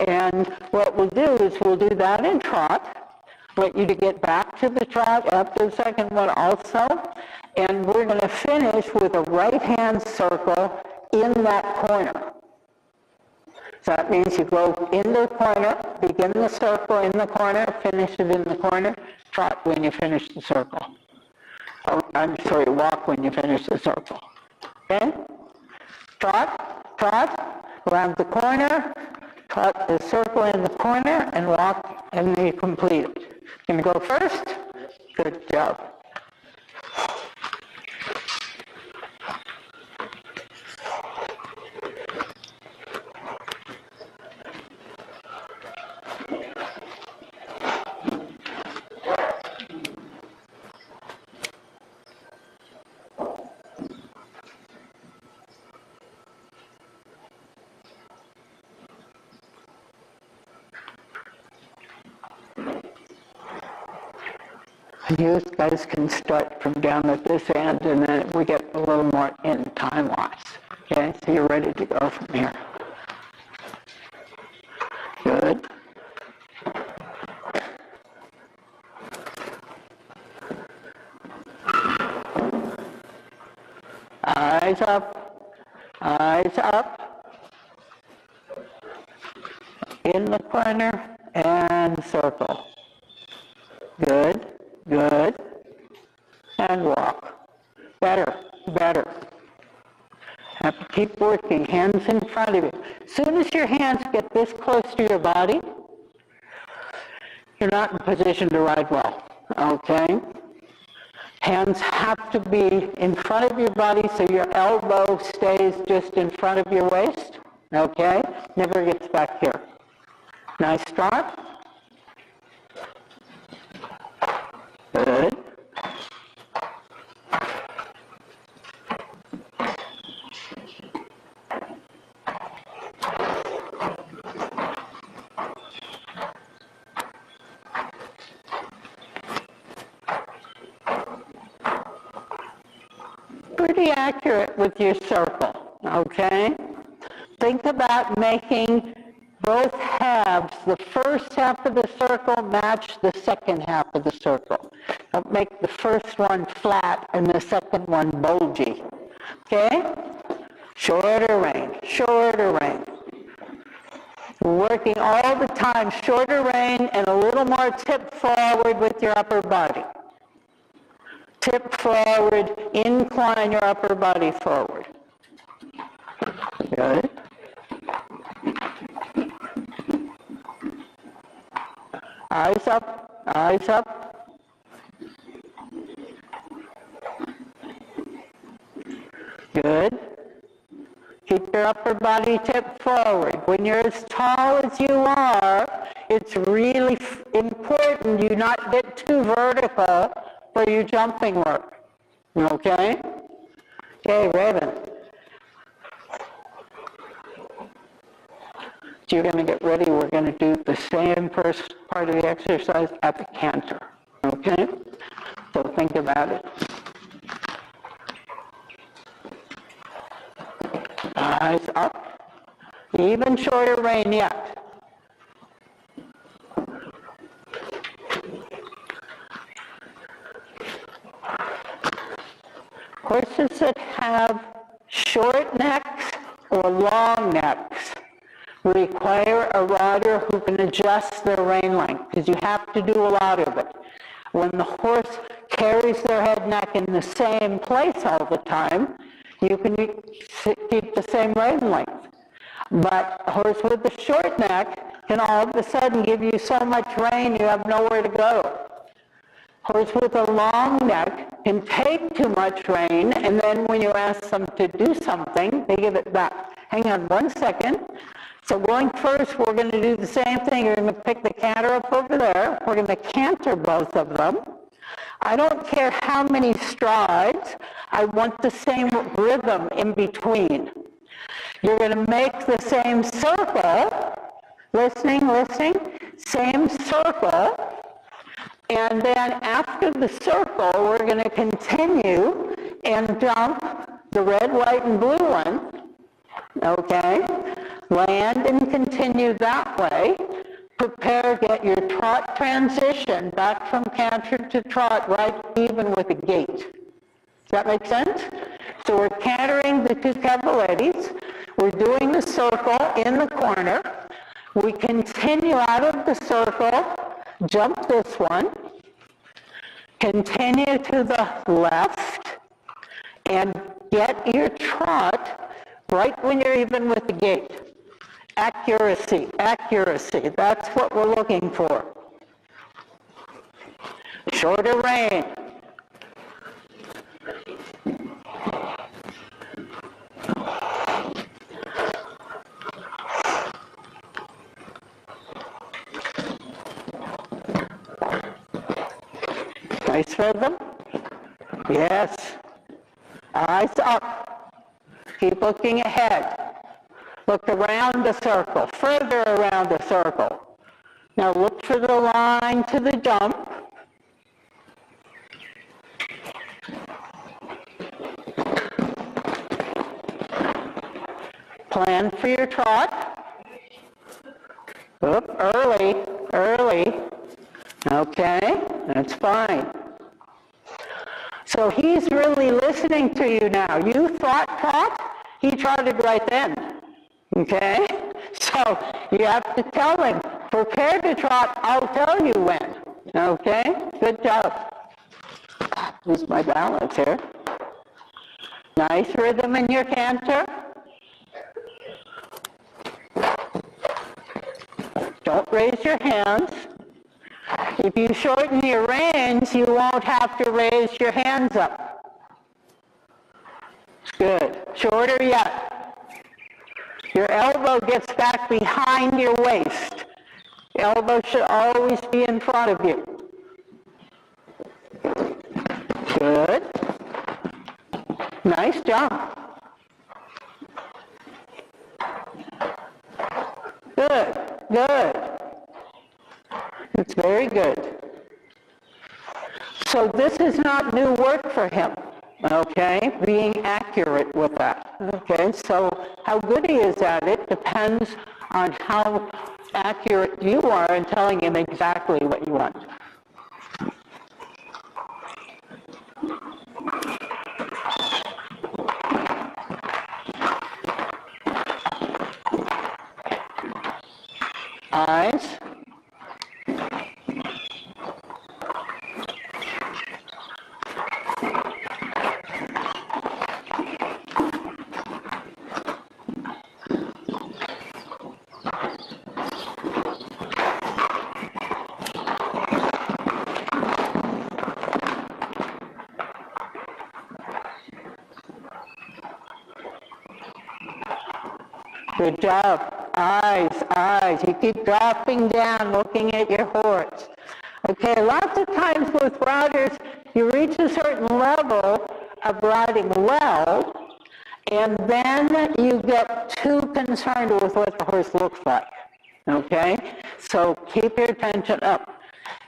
Speaker 3: And what we'll do is we'll do that in trot. Want you to get back to the trot after the second one also. And we're going to finish with a right-hand circle in that corner. So that means you go in the corner, begin the circle in the corner, finish it in the corner, trot when you finish the circle. Oh, I'm sorry, walk when you finish the circle. Okay? Trot, trot, around the corner, trot the circle in the corner, and walk, and then you complete it. Can you go first? Good job. You guys can start from down at this end, and then we get a little more in time-wise. Okay, so you're ready to go from here. Good. Eyes up. Eyes up. In the corner and circle. Good. Good. And walk. Better, better. Have to keep working, hands in front of you. As soon as your hands get this close to your body, you're not in position to ride well, okay? Hands have to be in front of your body so your elbow stays just in front of your waist, okay? Never gets back here. Nice trot. Good. pretty accurate with your circle, okay? Think about making both halves, the first half of the circle match the second half of the circle. Don't make the first one flat and the second one bulgy, okay? Shorter rein, shorter rein. Working all the time, shorter rein and a little more tip forward with your upper body. Tip forward, incline your upper body forward. Good. Eyes up, eyes up. Good. Keep your upper body tipped forward. When you're as tall as you are, it's really important you not get too vertical for your jumping work. Okay? Okay, Raven. So you're going to get ready. We're going to do the same first part of the exercise at the canter. Okay? So think about it. Eyes up. Even shorter rein yet. Horses that have short necks or long necks require a rider who can adjust their rein length, because you have to do a lot of it. When the horse carries their head neck in the same place all the time, you can keep the same rein length. But a horse with a short neck can all of a sudden give you so much rein you have nowhere to go. Horse with a long neck can take too much rein, and then when you ask them to do something, they give it back. Hang on one second. So going first, we're going to do the same thing. You're going to pick the canter up over there. We're going to canter both of them. I don't care how many strides. I want the same rhythm in between. You're going to make the same circle. Listening, listening. Same circle. And then after the circle, we're going to continue and jump the red, white, and blue one. Okay? Land and continue that way. Prepare, get your trot transition back from canter to trot right even with a gait. Does that make sense? So we're cantering the two cavalettes. We're doing the circle in the corner. We continue out of the circle, jump this one, continue to the left, and get your trot right when you're even with the gait. Accuracy, accuracy, that's what we're looking for. Shorter rein. Nice rhythm? Yes. Eyes up. Keep looking ahead. Look around the circle, further around the circle. Now look for the line to the jump. Plan for your trot. Oop, early, early. Okay, that's fine. So he's really listening to you now. You thought trot, he trotted right then. Okay? So you have to tell him, prepare to trot, I'll tell you when. Okay? Good job. Lose my balance here. Nice rhythm in your canter. Don't raise your hands. If you shorten your reins, you won't have to raise your hands up. Good. Shorter yet. Your elbow gets back behind your waist. The elbow should always be in front of you. Good. Nice jump. Good. Good. It's very good. So this is not new work for him. okay? Being accurate with that, okay? So how good he is at it depends on how accurate you are in telling him exactly what you want. Eyes. Good job. Eyes, eyes. You keep dropping down, looking at your horse. Okay, lots of times with riders, you reach a certain level of riding well, and then you get too concerned with what the horse looks like. Okay? So keep your attention up.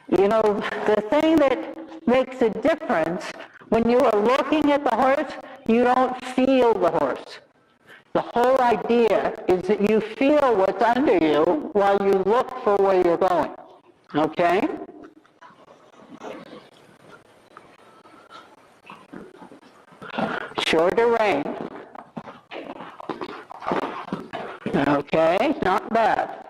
Speaker 3: You know, the thing that makes a difference, when you are looking at the horse, you don't feel the horse. The whole idea is that you feel what's under you while you look for where you're going. Okay? Shorter rein. Okay, not bad.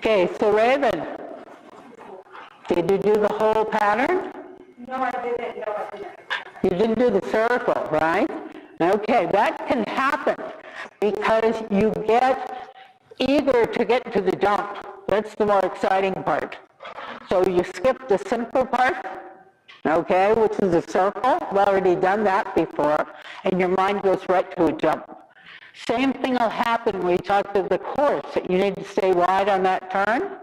Speaker 3: Okay, so Raven, did you do the whole pattern?
Speaker 4: No, I didn't. No, I didn't.
Speaker 3: You didn't do the circle, right? Okay, that can happen because you get eager to get to the jump. That's the more exciting part. So you skip the simple part, okay, which is a circle. We've already done that before, and your mind goes right to a jump. Same thing will happen when you talk to the course, that you need to stay wide on that turn.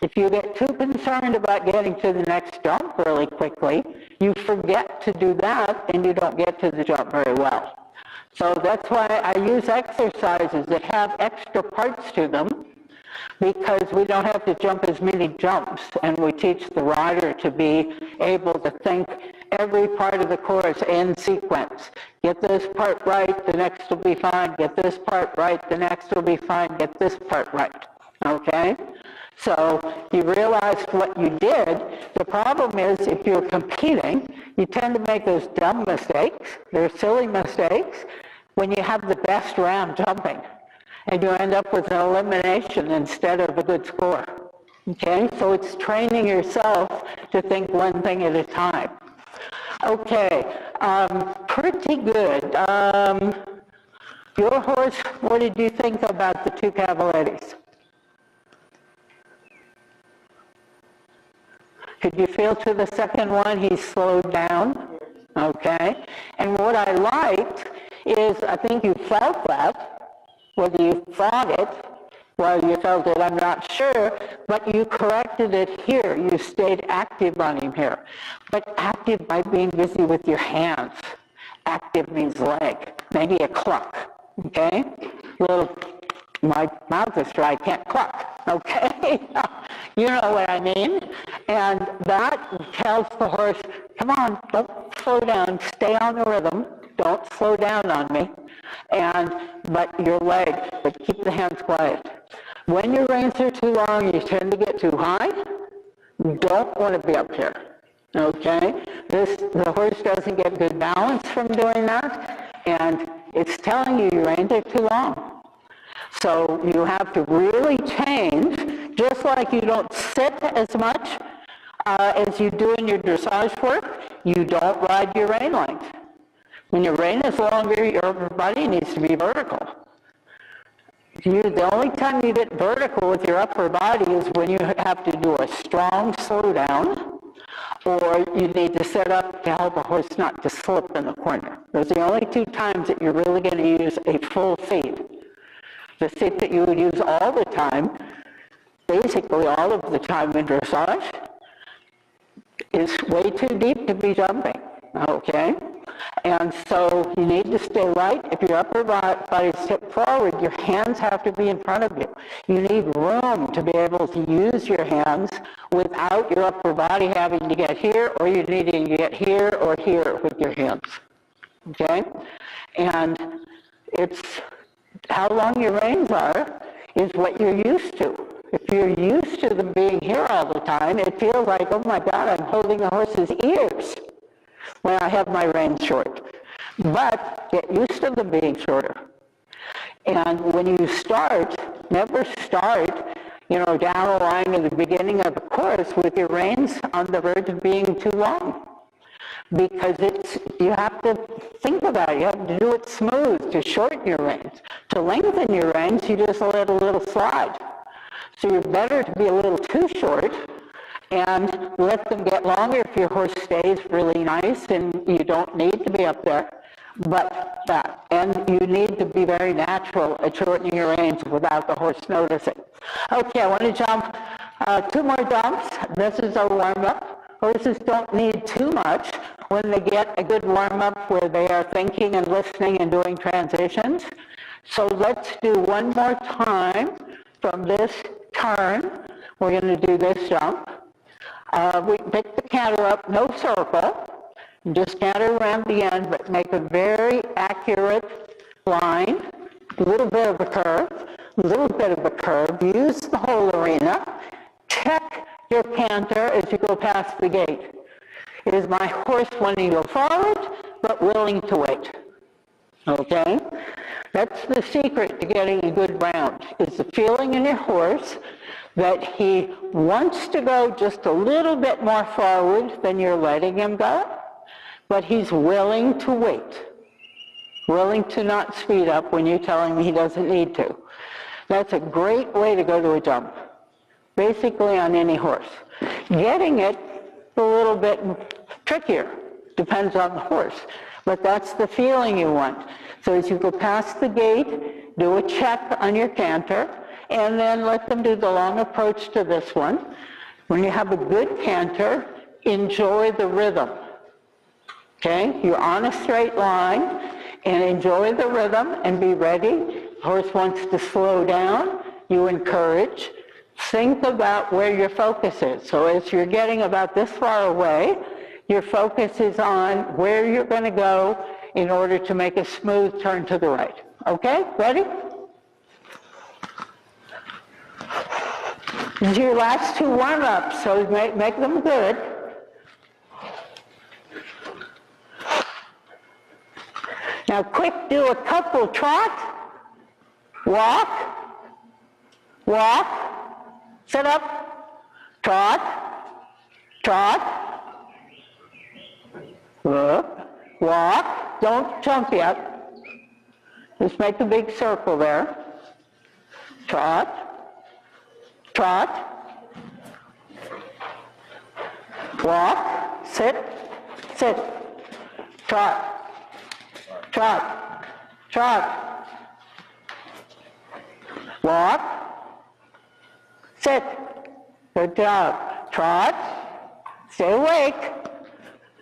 Speaker 3: If you get too concerned about getting to the next jump really quickly, you forget to do that and you don't get to the jump very well. So that's why I use exercises that have extra parts to them, because we don't have to jump as many jumps, and we teach the rider to be able to think every part of the course in sequence. Get this part right, the next will be fine. Get this part right, the next will be fine. Get this part right, okay? So you realize what you did. The problem is if you're competing, you tend to make those dumb mistakes. They're silly mistakes when you have the best round jumping, and you end up with an elimination instead of a good score. Okay, so it's training yourself to think one thing at a time. Okay, pretty good. Your horse, what did you think about the two cavalettes? Could you feel to the second one he slowed down? Okay, and what I liked is I think you felt that. Whether you thought it, well, you felt it, I'm not sure, but you corrected it here. You stayed active on him here. But active by being busy with your hands. Active means leg, maybe a cluck, okay? My mouth is dry, I can't cluck, okay? You know what I mean? And that tells the horse, come on, don't slow down, stay on the rhythm, don't slow down on me. But your leg, but keep the hands quiet. When your reins are too long, you tend to get too high. You don't want to be up here, okay? The horse doesn't get good balance from doing that, and it's telling you your reins are too long. So you have to really change, just like you don't sit as much as you do in your dressage work, you don't ride your rein length. When your rein is longer, your upper body needs to be vertical. The only time you get vertical with your upper body is when you have to do a strong slowdown, or you need to set up to help a horse not to slip in the corner. Those are the only two times that you're really going to use a full seat. The seat that you would use all the time, basically all of the time in dressage, is way too deep to be jumping, okay? And so you need to stay right. If your upper body is tipped forward, your hands have to be in front of you. You need room to be able to use your hands without your upper body having to get here, or you needing to get here or here with your hands, okay? And it's how long your reins are is what you're used to. If you're used to them being here all the time, it feels like, oh my God, I'm holding a horse's ears when I have my reins short. But get used to them being shorter. And when you start, never start, down the line at the beginning of a course with your reins on the verge of being too long. Because you have to think about it. You have to do it smooth to shorten your reins. To lengthen your reins, you just let a little slide. So you're better to be a little too short and let them get longer if your horse stays really nice and you don't need to be up there. But that. And you need to be very natural at shortening your reins without the horse noticing. Okay, I want to jump 2 more jumps. This is our warm-up. Horses don't need too much when they get a good warm-up where they are thinking and listening and doing transitions. So let's do one more time from this turn. We're going to do this jump. We pick the canter up, no circle. Just canter around the end, but make a very accurate line. A little bit of a curve, a little bit of a curve. Use the whole arena. Check your canter as you go past the gate. Is my horse wanting to go forward, but willing to wait? Okay? That's the secret to getting a good round, is the feeling in your horse that he wants to go just a little bit more forward than you're letting him go, but he's willing to wait, willing to not speed up when you tell him he doesn't need to. That's a great way to go to a jump, basically on any horse. Getting it a little bit trickier, depends on the horse, but that's the feeling you want. So as you go past the gate, do a check on your canter, and then let them do the long approach to this one. When you have a good canter, enjoy the rhythm. Okay? You're on a straight line, and enjoy the rhythm and be ready. The horse wants to slow down, you encourage. Think about where your focus is. So as you're getting about this far away, your focus is on where you're going to go in order to make a smooth turn to the right. Okay? Ready? These are your last 2 warm-ups, so make them good. Now quick, do a couple trot, walk, sit up, trot, walk, don't jump yet. Just make a big circle there. Trot, walk, sit, trot, walk, sit, good job, trot, stay awake.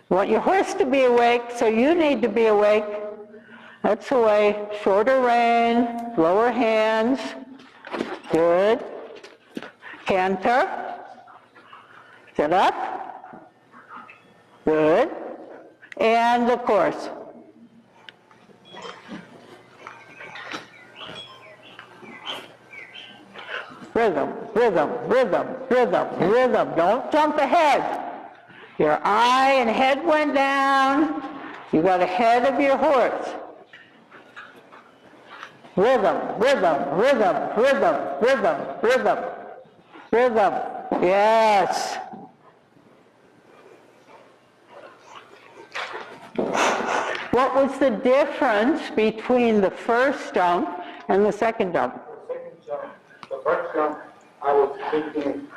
Speaker 3: You want your horse to be awake, so you need to be awake. That's the way, shorter rein, lower hands, good. Canter, sit up, good, and of course. Rhythm, don't jump ahead. Your eye and head went down, you got ahead of your horse. Rhythm, yes. What was the difference between the first jump and the second jump?
Speaker 5: The first jump, I was thinking,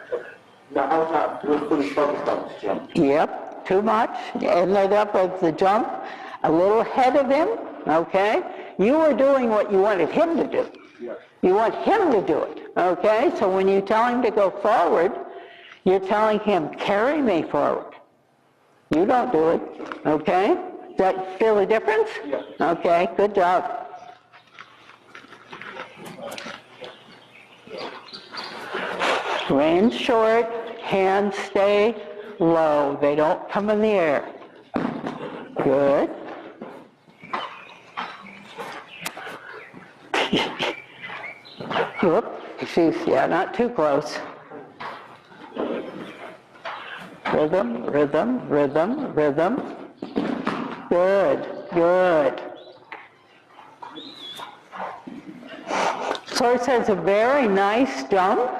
Speaker 5: no, I was not fully focused on this jump.
Speaker 3: Yep, too much. Ended up with the jump a little ahead of him, okay? You were doing what you wanted him to do.
Speaker 5: Yes.
Speaker 3: You want him to do it, okay? So when you tell him to go forward, you're telling him, carry me forward. You don't do it, okay? Does that feel the difference?
Speaker 5: Yes.
Speaker 3: Okay, good job. Reins short, hands stay low. They don't come in the air. Good. Whoop, excuse, yeah, not too close. Rhythm, rhythm, rhythm, rhythm. Good, good. Horse has a very nice jump,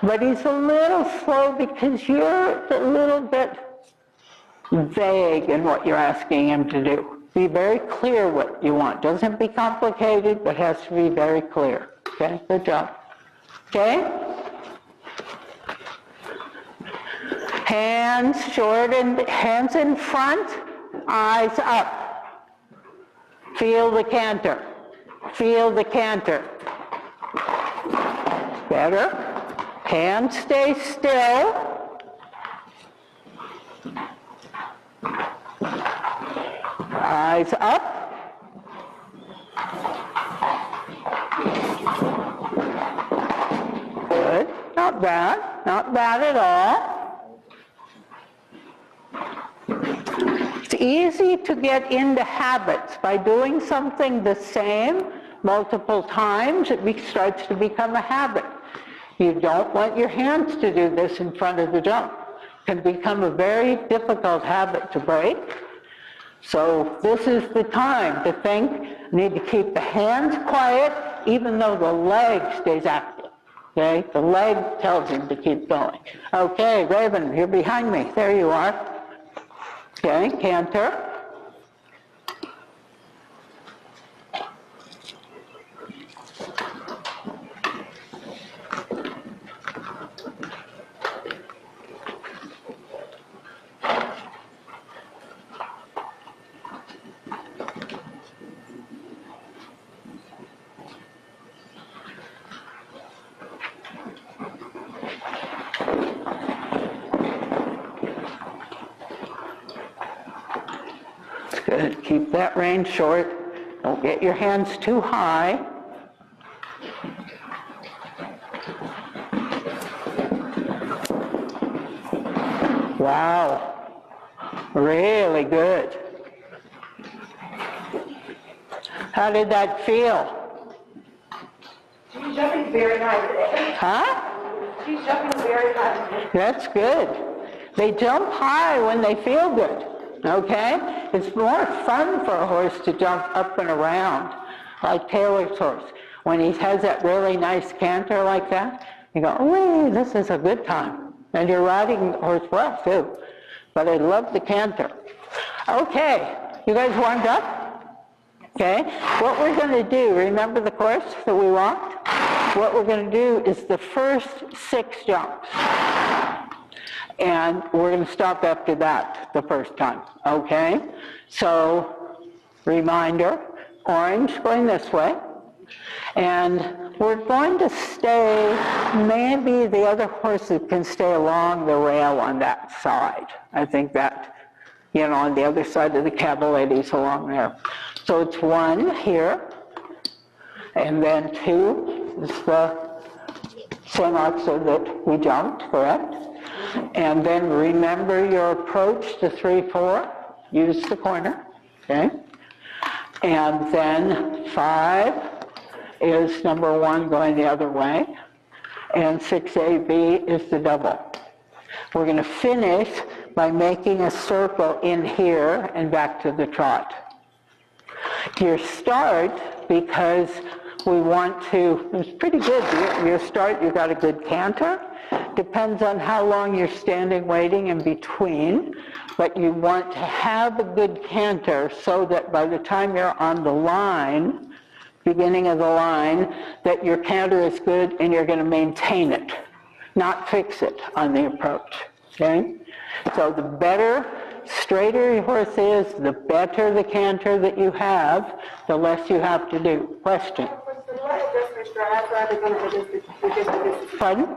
Speaker 3: but he's a little slow because you're a little bit vague in what you're asking him to do. Be very clear what you want. Doesn't be complicated, but has to be very clear. Okay, good job. Okay? Hands short and hands in front, eyes up. Feel the canter. Feel the canter. Better. Hands stay still. Eyes up. Good. Not bad. Not bad at all. It's easy to get into habits. By doing something the same multiple times, it starts to become a habit. You don't want your hands to do this in front of the jump. It can become a very difficult habit to break. So this is the time to think, I need to keep the hands quiet even though the leg stays active. Okay, the leg tells him to keep going. Okay, Raven, you're behind me. There you are. Okay, canter. Good. Keep that rein short. Don't get your hands too high. Wow. Really good. How did that feel?
Speaker 4: She's jumping very high today.
Speaker 3: Huh?
Speaker 4: She's jumping very high today.
Speaker 3: That's good. They jump high when they feel good. Okay? It's more fun for a horse to jump up and around, like Taylor's horse. When he has that really nice canter like that, you go, oh, this is a good time. And you're riding the horse well, too. But I love the canter. Okay, you guys warmed up? Okay, what we're going to do, remember the course that we walked? What we're going to do is the first 6 jumps. And we're going to stop after that the first time, okay? So, reminder, orange going this way. And we're going to stay, maybe the other horses can stay along the rail on that side. I think that, you know, on the other side of the cavaliers along there. So it's 1 here, and then 2 is the same so that we jumped, correct? And then remember your approach to 3-4, use the corner, okay? And then 5 is number 1 going the other way, and 6AB is the double. We're going to finish by making a circle in here and back to the trot. Your start, because we want to, it's pretty good, your start, you got a good canter. Depends on how long you're standing waiting in between, but you want to have a good canter so that by the time you're on the line, beginning of the line, that your canter is good and you're going to maintain it, not fix it on the approach, okay? So the better, straighter your horse is, the better the canter that you have, the less you have to do. Question?
Speaker 4: What's the leg adjustment for? I'd rather go to the
Speaker 3: Pardon?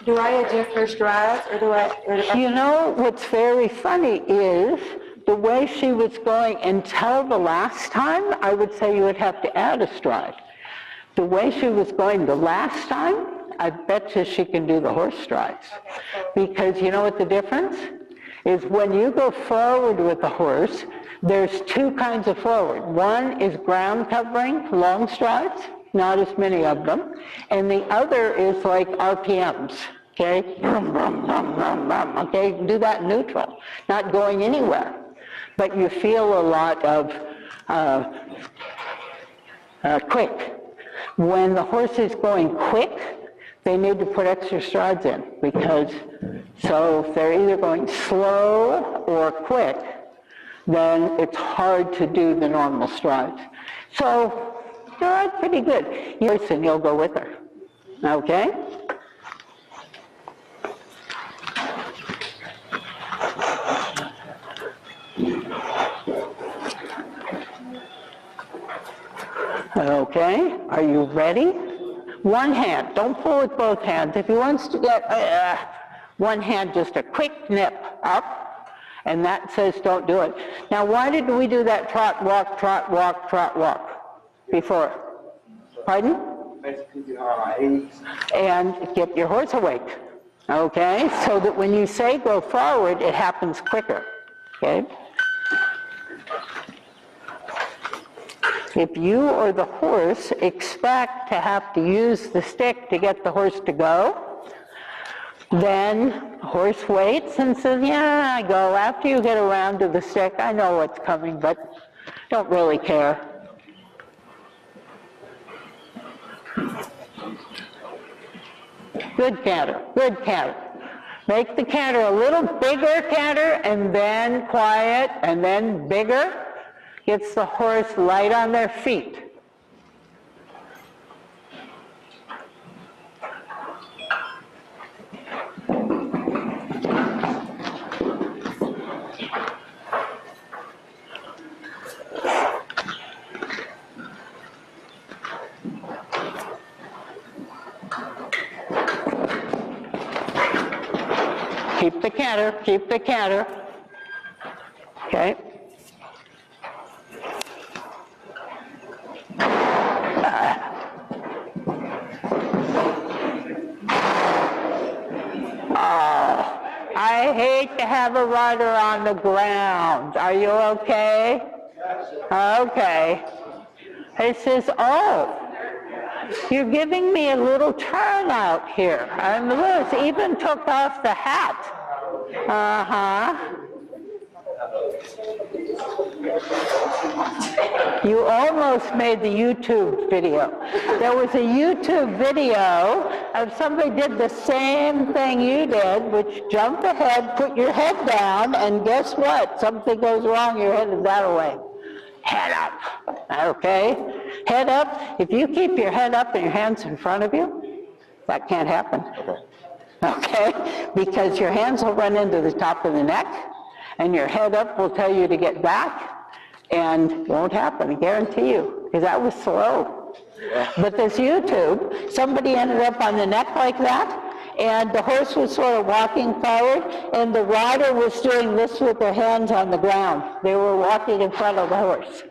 Speaker 4: Do I adjust her strides, or do I?
Speaker 3: You know, what's very funny is the way she was going until the last time, I would say you would have to add a stride. The way she was going the last time, I bet you she can do the horse strides. Because you know what the difference is? When you go forward with the horse, there's two kinds of forward. One is ground covering, long strides, not as many of them. And the other is like RPMs, okay? Brum, brum, brum, brum, brum, okay? Do that neutral, not going anywhere. But you feel a lot of quick. When the horse is going quick, they need to put extra strides in, because so if they're either going slow or quick, then it's hard to do the normal strides. So you're pretty good. And you'll go with her, okay? Okay, are you ready? One hand, don't pull with both hands. If he wants to get one hand, just a quick nip up, and that says don't do it. Now, why did we do that trot, walk, before? Pardon? And get your horse awake, okay? So that when you say go forward, it happens quicker, okay? If you or the horse expect to have to use the stick to get the horse to go, then the horse waits and says, yeah, I go. After you get around to the stick, I know what's coming, but don't really care. Good canter, good canter. Make the canter a little bigger canter, and then quiet, and then bigger. Gets the horse light on their feet. Keep the canter, keep the canter. Okay. I hate to have a rider on the ground. Are you okay? Okay. He says, oh, you're giving me a little turnout here. And Lewis even took off the hat. Uh-huh. You almost made the YouTube video. There was a YouTube video of somebody did the same thing you did, which jump ahead, put your head down, and guess what? Something goes wrong, your head is that way. Head up, okay? Head up. If you keep your head up and your hands in front of you, that can't happen. Okay? Because your hands will run into the top of the neck, and your head up will tell you to get back, and it won't happen, I guarantee you, because that was slow. Yeah. But this YouTube, somebody ended up on the neck like that, and the horse was sort of walking forward, and the rider was doing this with their hands on the ground. They were walking in front of the horse.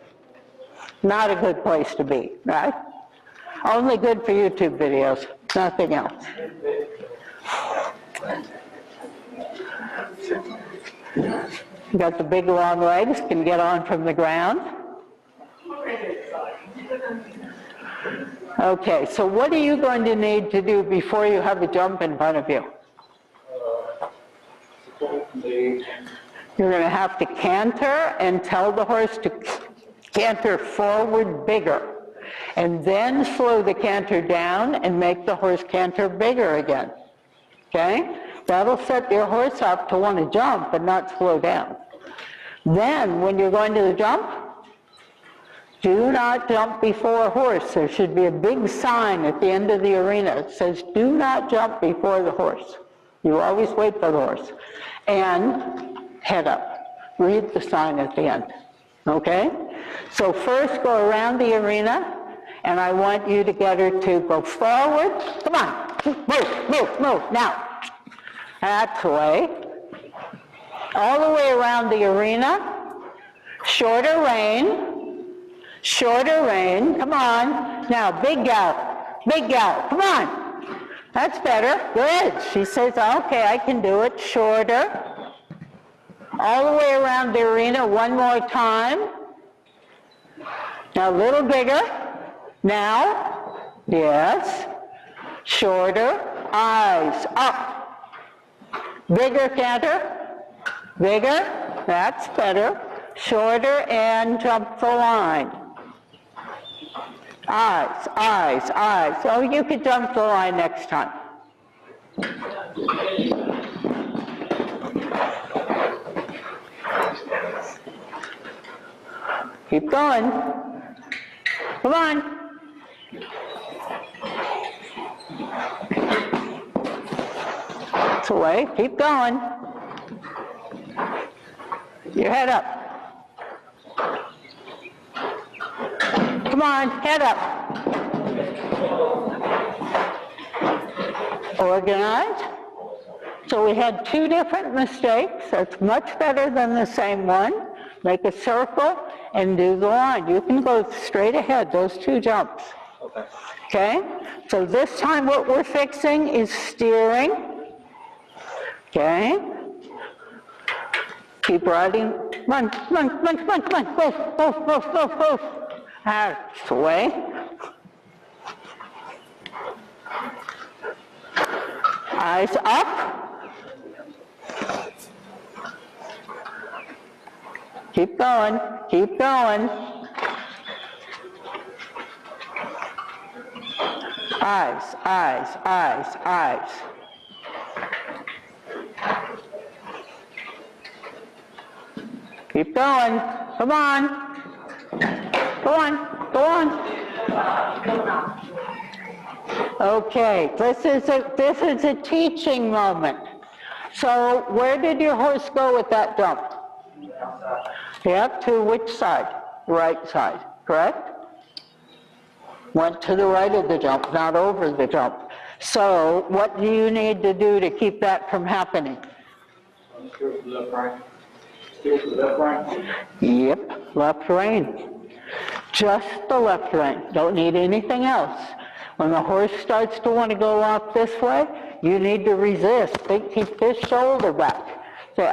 Speaker 3: Not a good place to be, right? Only good for YouTube videos, nothing else. You got the big long legs, can get on from the ground. Okay, so what are you going to need to do before you have a jump in front of you? You're going to have to canter and tell the horse to canter forward bigger. And then slow the canter down and make the horse canter bigger again. Okay? That'll set your horse up to want to jump and not slow down. Then, when you're going to the jump, do not jump before a horse. There should be a big sign at the end of the arena that says, do not jump before the horse. You always wait for the horse. And head up. Read the sign at the end. Okay? So first go around the arena And I want you to get her to go forward. Come on, move, move, move, now. That's the way. All the way around the arena. Shorter rein. Shorter rein, come on. Now, big gallop, come on. That's better, good. She says, okay, I can do it, shorter. All the way around the arena, one more time. Now, a little bigger. Now, yes. Shorter, eyes up. Bigger canter, bigger, that's better. Shorter and jump the line. Eyes, eyes, eyes. Oh, you could jump the line next time. Keep going. Come on. That's away. Keep going. Your head up. Come on, head up. Organized. So we had two different mistakes. That's much better than the same one. Make a circle and do the line. You can go straight ahead, those two jumps. Okay. Okay? So this time what we're fixing is steering. Okay? Keep riding. Run, run, run, run, run. Go, go, go, go, go. That's the way. Eyes up. Keep going, keep going. Eyes, eyes, eyes, eyes. Keep going, come on. Go on, go on. Okay, this is a teaching moment. So where did your horse go with that jump? Yep, to which side? Right side, correct? Went to the right of the jump, not over the jump. So what do you need to do to keep that from happening?
Speaker 5: Left, right. Left, right.
Speaker 3: Yep, left rein. Just the left rein. Don't need anything else. When the horse starts to want to go off this way, you need to resist. Keep this shoulder back. Say,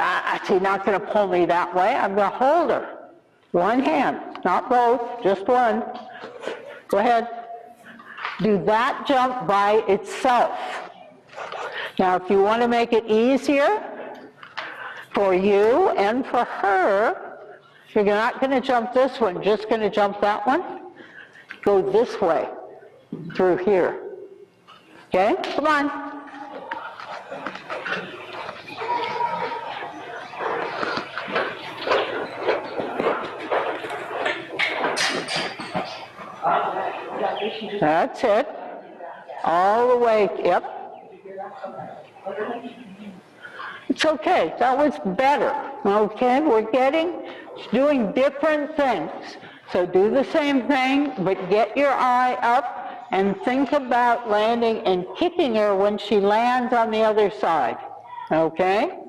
Speaker 3: she's not going to pull me that way. I'm going to hold her. One hand, not both, just one. Go ahead. Do that jump by itself. Now, if you want to make it easier for you and for her, you're not going to jump this one, just going to jump that one. Go this way, through here. Okay? Come on. That's it. All the way, yep. It's okay, that was better. Okay, we're doing different things. So do the same thing, but get your eye up and think about landing and kicking her when she lands on the other side. Okay?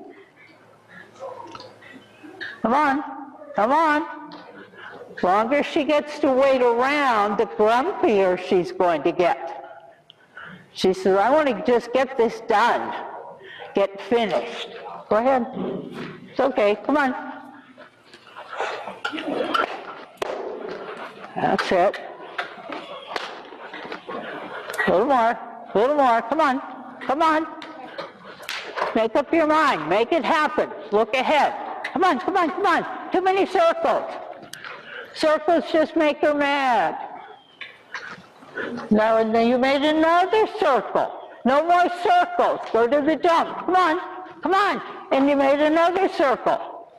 Speaker 3: Come on, come on. The longer she gets to wait around, the grumpier she's going to get. She says, I want to just get this done, get finished. Go ahead. It's okay, come on. That's it. A little more, come on, come on. Make up your mind, make it happen, look ahead. Come on, come on, come on. Too many circles. Circles just make her mad. Now, and then you made another circle. No more circles. Go to the jump. Come on, come on. And you made another circle.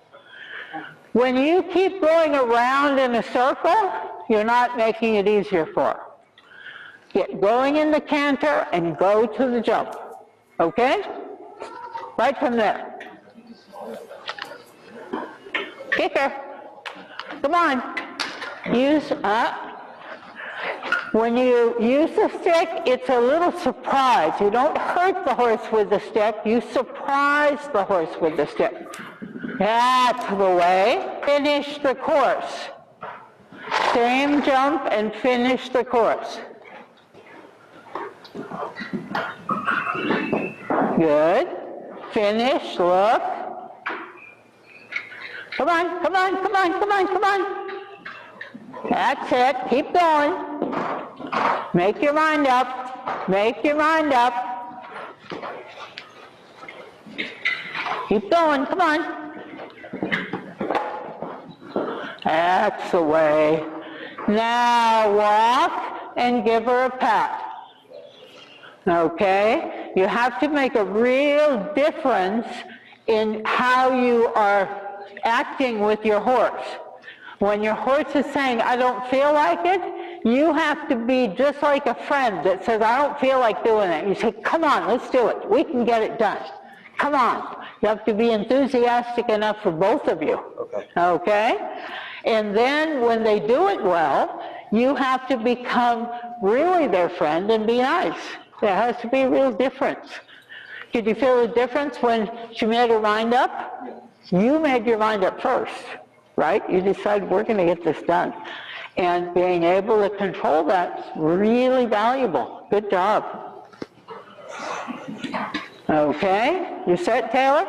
Speaker 3: When you keep going around in a circle, you're not making it easier for her. Get going in the canter and go to the jump. Okay? Right from there. Kick her. Come on. Use up. When you use the stick, it's a little surprise. You don't hurt the horse with the stick, you surprise the horse with the stick. That's the way. Finish the course. Same jump and finish the course. Good. Finish, look. Come on, come on, come on, come on, come on. That's it. Keep going. Make your mind up. Make your mind up. Keep going. Come on. That's the way. Now walk and give her a pat. Okay? You have to make a real difference in how you are acting with your horse. When your horse is saying, I don't feel like it, you have to be just like a friend that says, I don't feel like doing it. You say, come on, let's do it. We can get it done. Come on. You have to be enthusiastic enough for both of you.
Speaker 1: Okay.
Speaker 3: Okay? And then when they do it well, you have to become really their friend and be nice. There has to be a real difference. Did you feel the difference when she made her mind up? You made your mind up first, right? You decided we're going to get this done. And being able to control that's really valuable. Good job. Okay, you set, Taylor?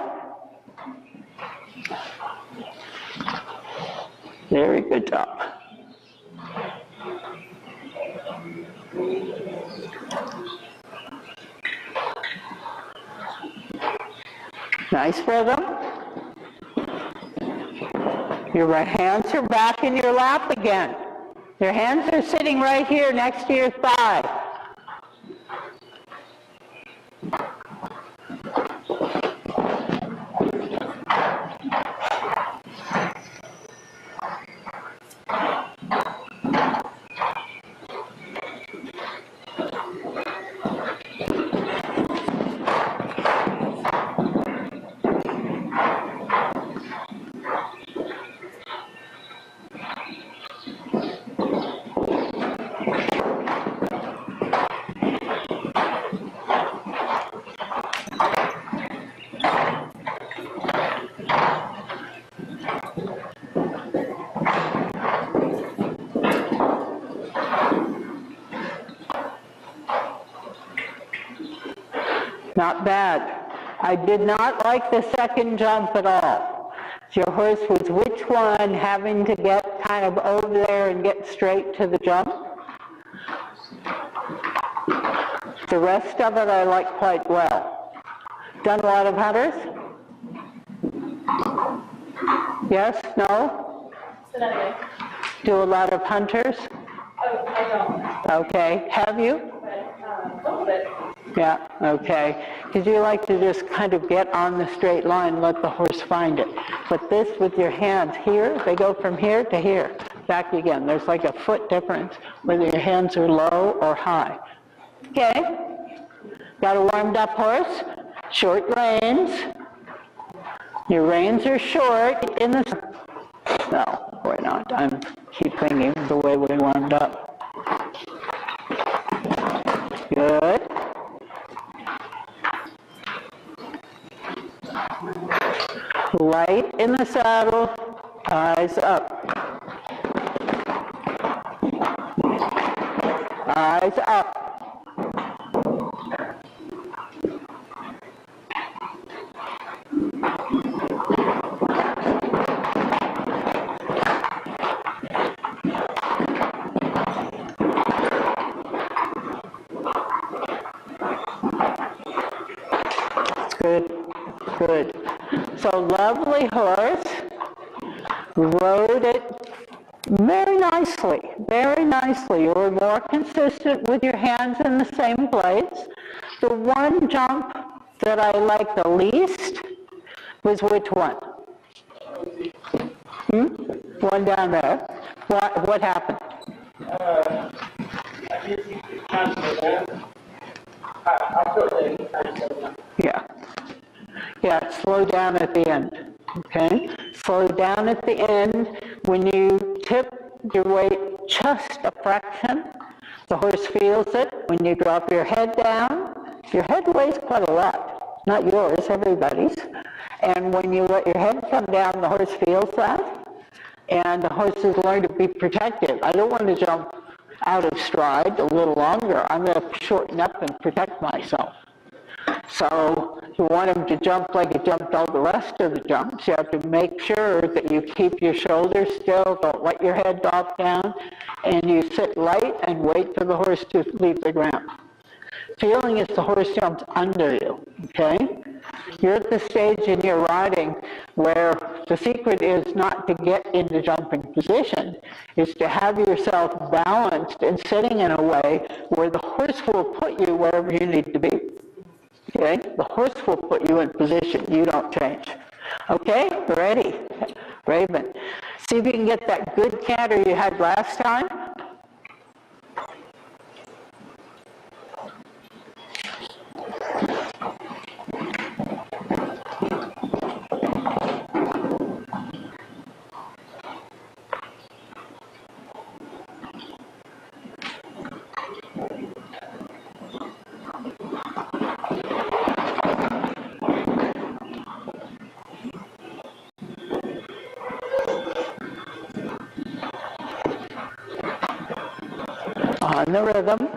Speaker 3: Very good job. Nice rhythm. Your right hands are back in your lap again. Your hands are sitting right here next to your thigh. Not bad. I did not like the second jump at all. Your horse was which one having to get kind of over there and get straight to the jump? The rest of it I like quite well. Done a lot of hunters? Yes? No? Do a lot of hunters?
Speaker 4: I don't.
Speaker 3: Okay. Have you?
Speaker 4: A little bit.
Speaker 3: Yeah, okay. Because you like to just kind of get on the straight line, let the horse find it. But this with your hands here, they go from here to here, back again. There's like a foot difference whether your hands are low or high. Okay. Got a warmed up horse, short reins. Your reins are short in the... No, we're not. I'm keep thinking the way we warmed up. Good. Light in the saddle, eyes up. Eyes up. Good, good. So lovely horse, rode it very nicely, very nicely. You were more consistent with your hands in the same place. The one jump that I liked the least was which one? One down there. What happened? Yeah. Yeah, slow down at the end, okay? Slow down at the end. When you tip your weight just a fraction, The horse feels it when you drop your head down. Your head weighs quite a lot, not yours, everybody's. And when you let your head come down, the horse feels that. And the horse has learned to be protective. I don't want to jump out of stride a little longer. I'm going to shorten up and protect myself. So you want him to jump like he jumped all the rest of the jumps. You have to make sure that you keep your shoulders still, don't let your head drop down, and you sit light and wait for the horse to leave the ground. Feeling is the horse jumps under you, okay? You're at the stage in your riding where the secret is not to get into jumping position, is to have yourself balanced and sitting in a way where the horse will put you wherever you need to be. Okay? The horse will put you in position. You don't change. Okay? Ready? Raven. See if you can get that good canter you had last time. On the rhythm.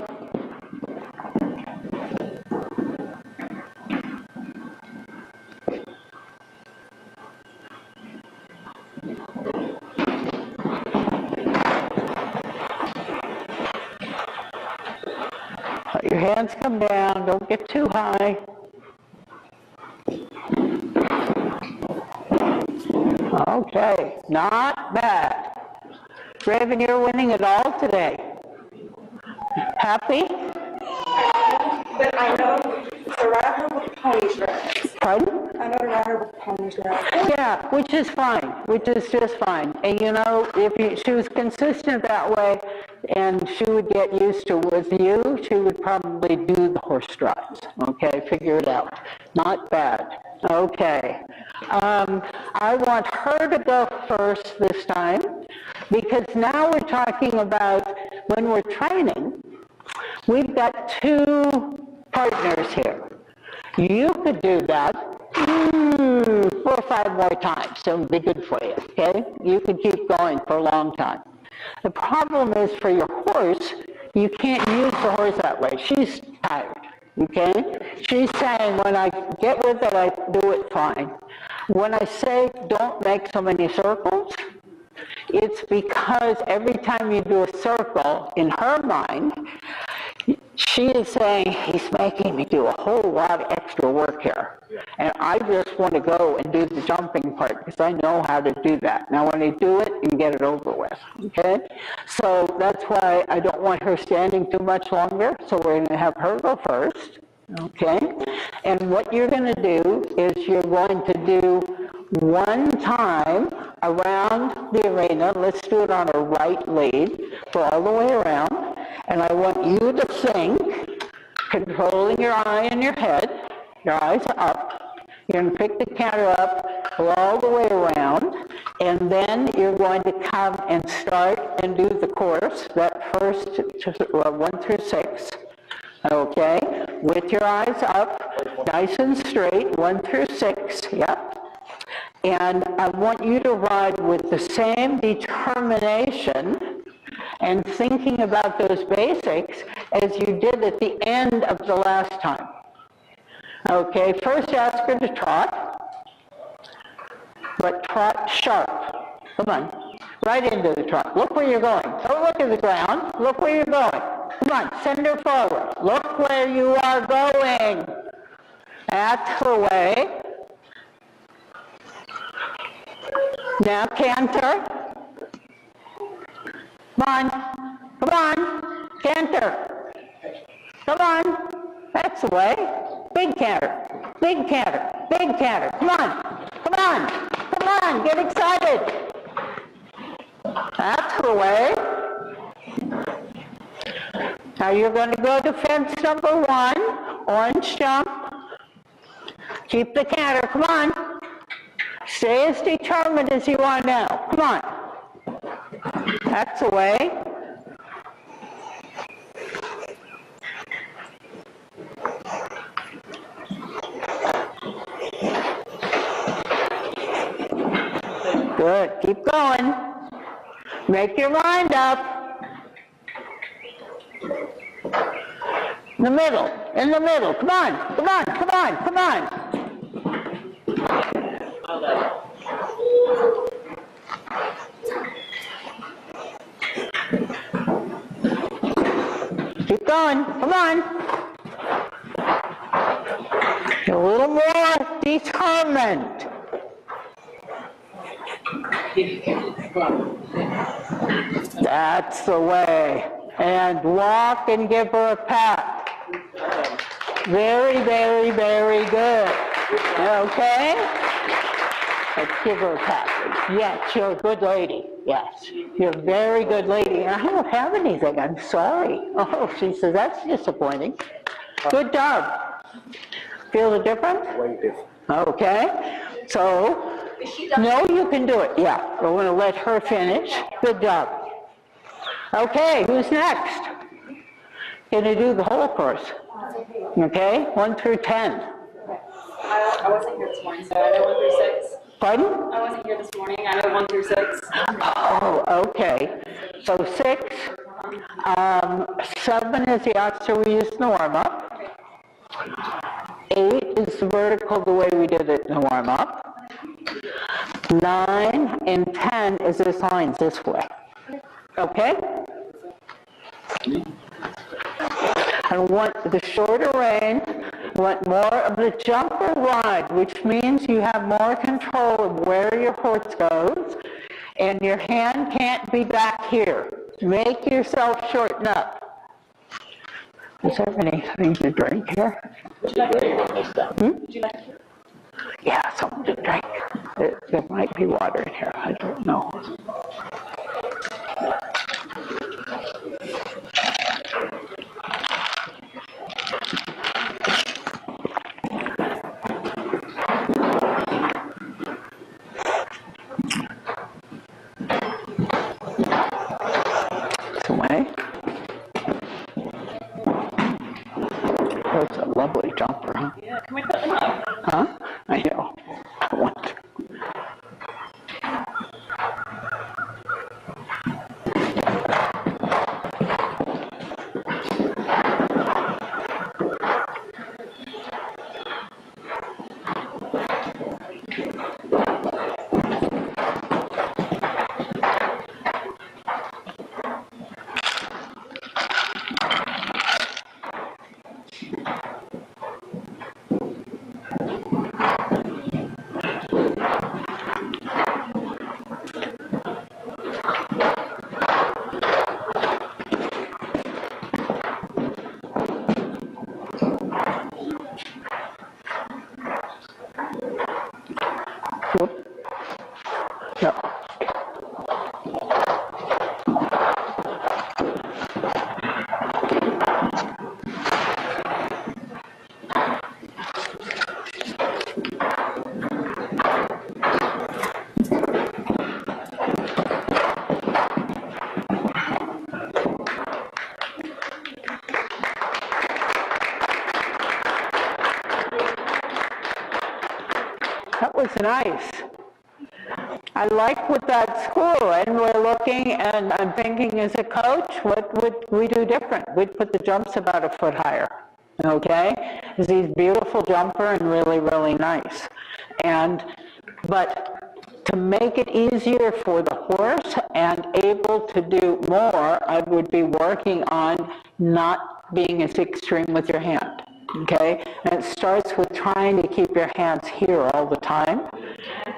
Speaker 3: Let your hands come down, don't get too high. Okay, not bad. Raven, you're winning it all today. Happy?
Speaker 4: But I know to ride her with ponies rides.
Speaker 3: Pardon?
Speaker 4: I know to ride her with ponies rides.
Speaker 3: Yeah, which is fine, which is just fine. And you know, if she was consistent that way and she would get used to with you, she would probably do the horse strides. Okay, figure it out. Not bad. Okay. I want her to go first this time because now we're talking about when we're training, we've got two partners here. You could do that 4 or 5 more times, so it would be good for you, okay? You could keep going for a long time. The problem is for your horse, you can't use the horse that way. She's tired, okay? She's saying, when I get with it, I do it fine. When I say don't make so many circles, it's because every time you do a circle, in her mind, she is saying, he's making me do a whole lot of extra work here. And I just want to go and do the jumping part because I know how to do that. Now when I do it, you get it over with, okay? So that's why I don't want her standing too much longer. So we're going to have her go first, okay? And what you're going to do is you're going to do one time around the arena. Let's do it on a right lead. Go all the way around. And I want you to think, controlling your eye and your head, your eyes up. You're going to pick the canter up, go all the way around, and then you're going to come and start and do the course, that first 1 through 6, okay? With your eyes up, nice and straight, 1 through 6, yep. And I want you to ride with the same determination and thinking about those basics as you did at the end of the last time. Okay, first ask her to trot, but trot sharp. Come on, right into the trot. Look where you're going. Don't look at the ground. Look where you're going. Come on, send her forward. Look where you are going. That's the way. Now canter. Come on, come on, canter. Come on, that's the way. Big canter, big canter, big canter. Come on, come on, come on, get excited. That's the way. Now you're going to go to fence number 1, orange jump. Keep the canter, come on. Stay as determined as you are now, come on. That's the way. Good. Keep going. Make your mind up. In the middle. In the middle. Come on. Come on. Come on. Come on. Keep going. Come on. A little more determined. That's the way. And walk and give her a pat. Very, very, very good. Okay? Let's give her a pat. Yes, you're a good lady. Yes, you're a very good lady. I don't have anything. I'm sorry. Oh, she says, that's disappointing. Good job. Feel the difference?
Speaker 1: Way different.
Speaker 3: Okay. So, no, you can do it. Yeah, we're going to let her finish. Good job. Okay, who's next? Going to do the whole course. Okay, 1 through 10.
Speaker 6: I wasn't here this morning, so I know 1 through 6.
Speaker 3: Pardon?
Speaker 6: I wasn't here this morning. I know 1 through 6.
Speaker 3: Oh, okay. So 6. 7 is the extra we used in the warm-up. 8 is the vertical the way we did it in the warm-up. 9 and 10 is this lines this way. Okay? I want the shorter range, want more of the jumper ride, which means you have more control of where your horse goes, and your hand can't be back here. Make yourself shorten up. Is there anything to drink here? Yeah, something to drink. There might be water in here. I don't know. That's a lovely jumper, huh?
Speaker 6: Yeah, can we put them up?
Speaker 3: Huh? I know. I want to. No. That was nice. I like with that school, and we're looking, and I'm thinking as a coach, what would we do different? We'd put the jumps about a foot higher, okay? Because he's beautiful jumper and really, really nice. But to make it easier for the horse and able to do more, I would be working on not being as extreme with your hand, okay? And it starts with trying to keep your hands here all the time,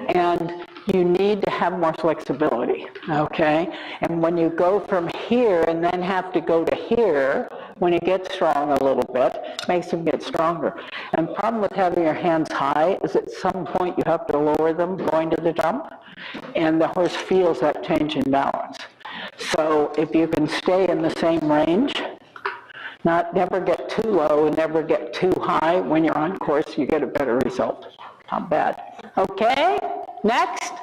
Speaker 3: and you need to have more flexibility, okay? And when you go from here and then have to go to here, when it gets strong a little bit, it makes them get stronger. And the problem with having your hands high is at some point you have to lower them going to the jump, and the horse feels that change in balance. So if you can stay in the same range, never get too low and never get too high, when you're on course, you get a better result. Not bad. Okay, next.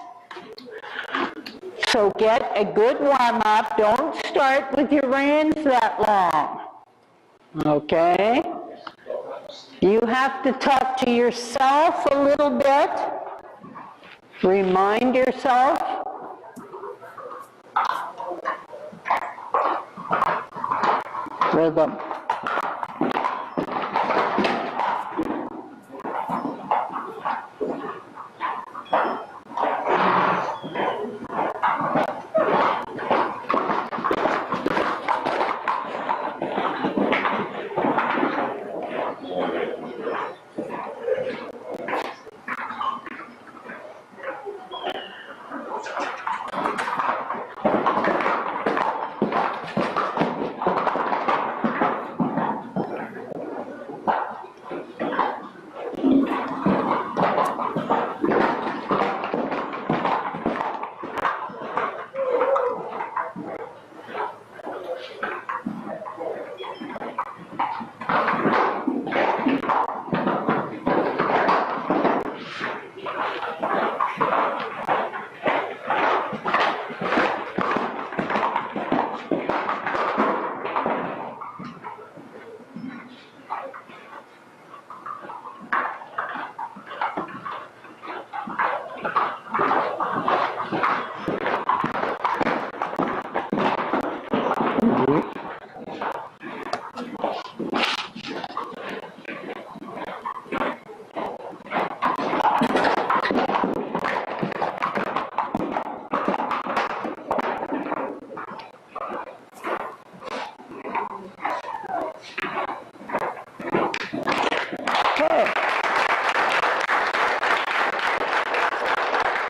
Speaker 3: So get a good warm-up. Don't start with your reins that long. Okay? You have to talk to yourself a little bit. Remind yourself rhythm.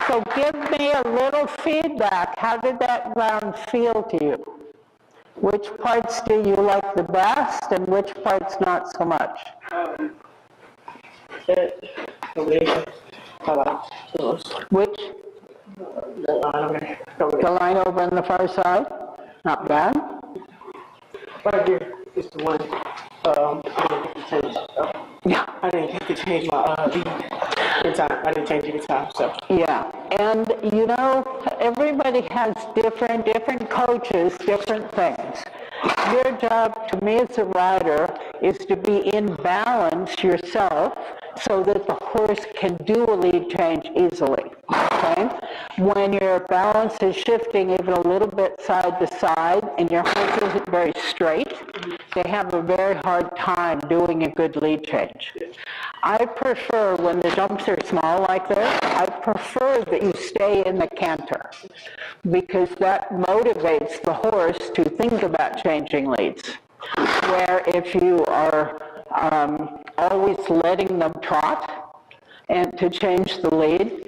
Speaker 3: So give me a little feedback. How did that round feel to you? Which parts do you like the best and which parts not so much? Which? The line over on the far side? Not bad.
Speaker 7: Right here is the one I didn't get to change my lead in time. I didn't change it in time, so.
Speaker 3: Yeah, and you know, everybody has different coaches, different things. Your job, to me as a rider, is to be in balance yourself so that the horse can do a lead change easily, okay? When your balance is shifting even a little bit side to side and your horse isn't very straight, they have a very hard time doing a good lead change. I prefer, when the jumps are small like this, I prefer that you stay in the canter because that motivates the horse to think about changing leads. Where if you are always letting them trot and to change the lead,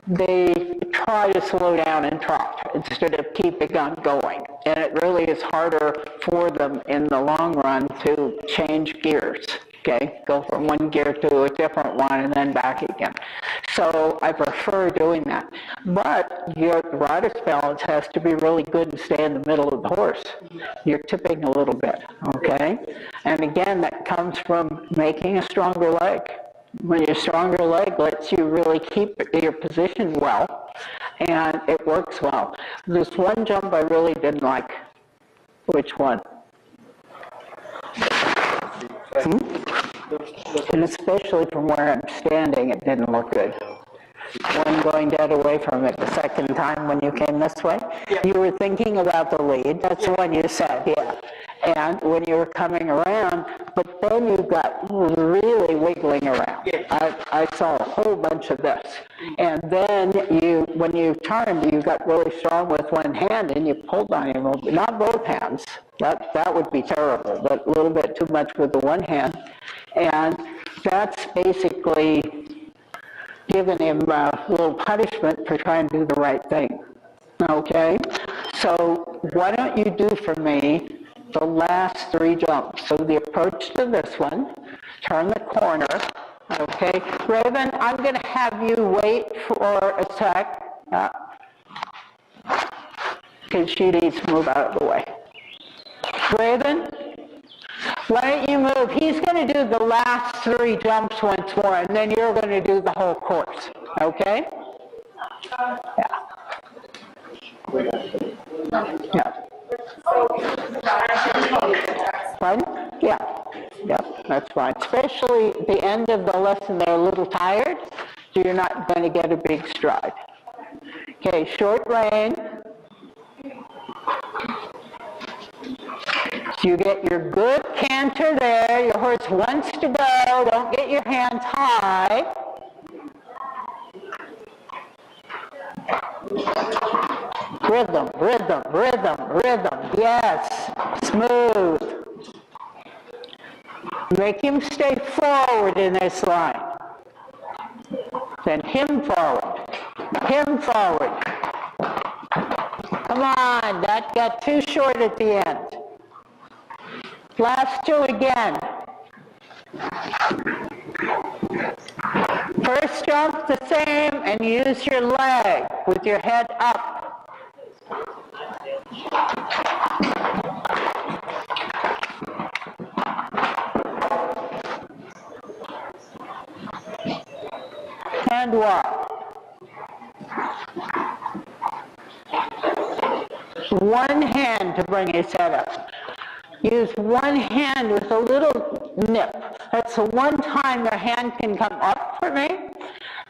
Speaker 3: they try to slow down and trot instead of keeping on going. And it really is harder for them in the long run to change gears, okay? Go from one gear to a different one and then back again. So I prefer doing that. But your rider's balance has to be really good and stay in the middle of the horse. You're tipping a little bit, okay? And again, that comes from making a stronger leg. When your stronger leg lets you really keep your position well, and it works well. There's one jump I really didn't like. Which one? And especially from where I'm standing, it didn't look good. One going dead away from it the second time when you came this way. You were thinking about the lead. That's the one you said, yeah. And when you were coming around, but then you got really wiggling around. I saw a whole bunch of this. And then when you turned, you got really strong with one hand and you pulled on him a little bit. Not both hands. That would be terrible, but a little bit too much with the one hand. And that's basically giving him a little punishment for trying to do the right thing. Okay? So why don't you do for me the last three jumps? So the approach to this one, turn the corner, okay? Raven, I'm going to have you wait for a sec, because she needs to move out of the way. Raven, why don't you move? He's going to do the last three jumps once more, and then you're going to do the whole course, okay? Yeah. Yeah. Pardon? Yeah. Yep, that's fine. Especially at the end of the lesson, they're a little tired, so you're not going to get a big stride. Okay, short rein. You get your good canter there. Your horse wants to go. Don't get your hands high. Rhythm, rhythm, rhythm, rhythm. Yes. Smooth. Make him stay forward in this line. Then him forward. Him forward. Come on, that got too short at the end. Last two again. First jump the same and use your leg with your head up. And walk. One hand to bring his head up. Use one hand with a little nip. That's the one time your hand can come up for me.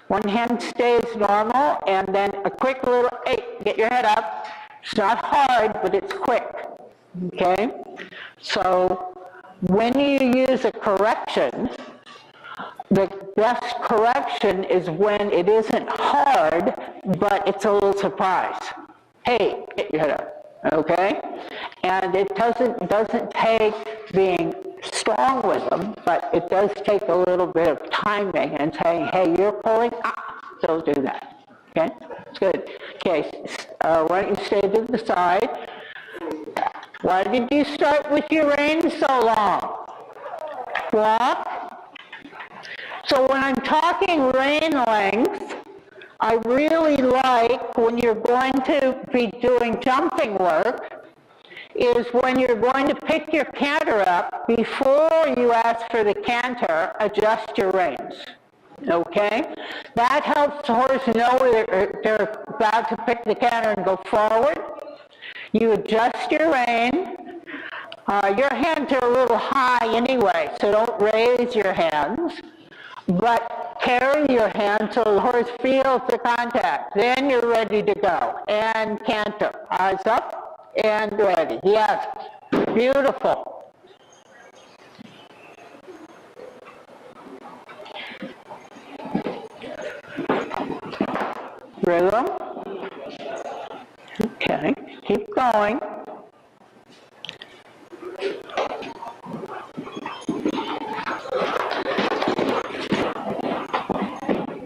Speaker 3: One hand stays normal, and then a quick little, hey, get your head up. It's not hard, but it's quick, okay? So when you use a correction, the best correction is when it isn't hard, but it's a little surprise. Hey, get your head up, okay? And it doesn't take being strong with them, but it does take a little bit of timing and saying, hey, you're pulling, don't do that, okay? It's good. Okay, why don't you stay to the side? Why did you start with your reins so long? Walk. So when I'm talking rein length, I really like when you're going to be doing jumping work is when you're going to pick your canter up, before you ask for the canter, adjust your reins, okay? That helps the horse know they're about to pick the canter and go forward. You adjust your rein. Your hands are a little high anyway, so don't raise your hands. But carry your hand so the horse feels the contact. Then you're ready to go. And canter. Eyes up and ready. Yes. Beautiful. Rhythm. Okay. Keep going.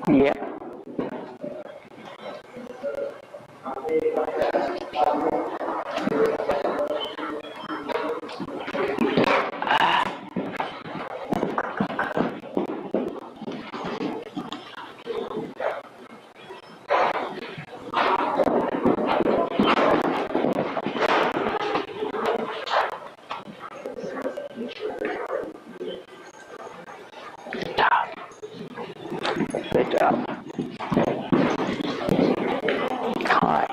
Speaker 3: Yeah. Good job. High.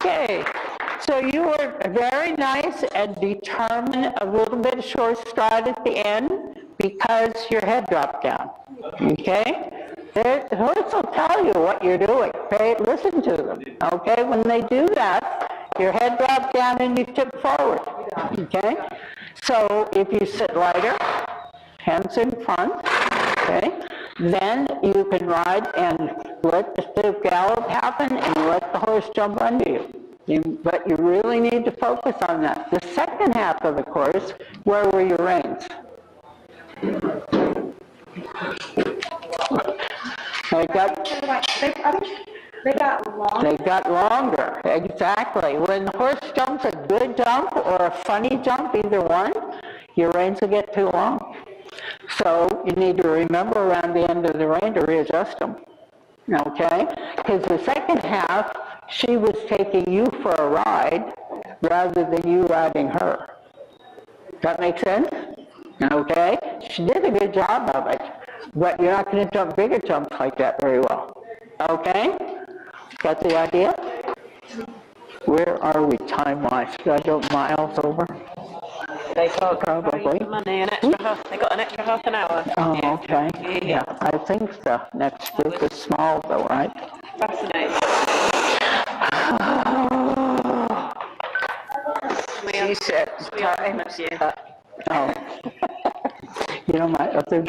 Speaker 3: Okay, so you were very nice and determined, a little bit of short stride at the end because your head dropped down, okay? The horse will tell you what you're doing, okay? Listen to them, okay? When they do that, your head dropped down and you tip forward, okay? So if you sit lighter, hands in front, okay? Then you can ride and let the gallop happen and let the horse jump under you. But you really need to focus on that. The second half of the course, where were your reins?
Speaker 6: They got longer.
Speaker 3: They got longer, exactly. When the horse jumps a good jump or a funny jump, either one, your reins will get too long. So you need to remember around the end of the rein to readjust them, okay? Because the second half, she was taking you for a ride rather than you riding her. That make sense? Okay? She did a good job of it, but you're not going to jump bigger jumps like that very well. Okay? Got the idea? Where are we time-wise? Should I go miles over?
Speaker 7: They got
Speaker 3: Probably.
Speaker 7: money, an extra half. They got an extra half an hour.
Speaker 3: Oh, okay. Yeah, I think the next group is small though, right?
Speaker 7: Fascinating.
Speaker 3: She said,
Speaker 7: We are much you.
Speaker 3: oh. You know, my other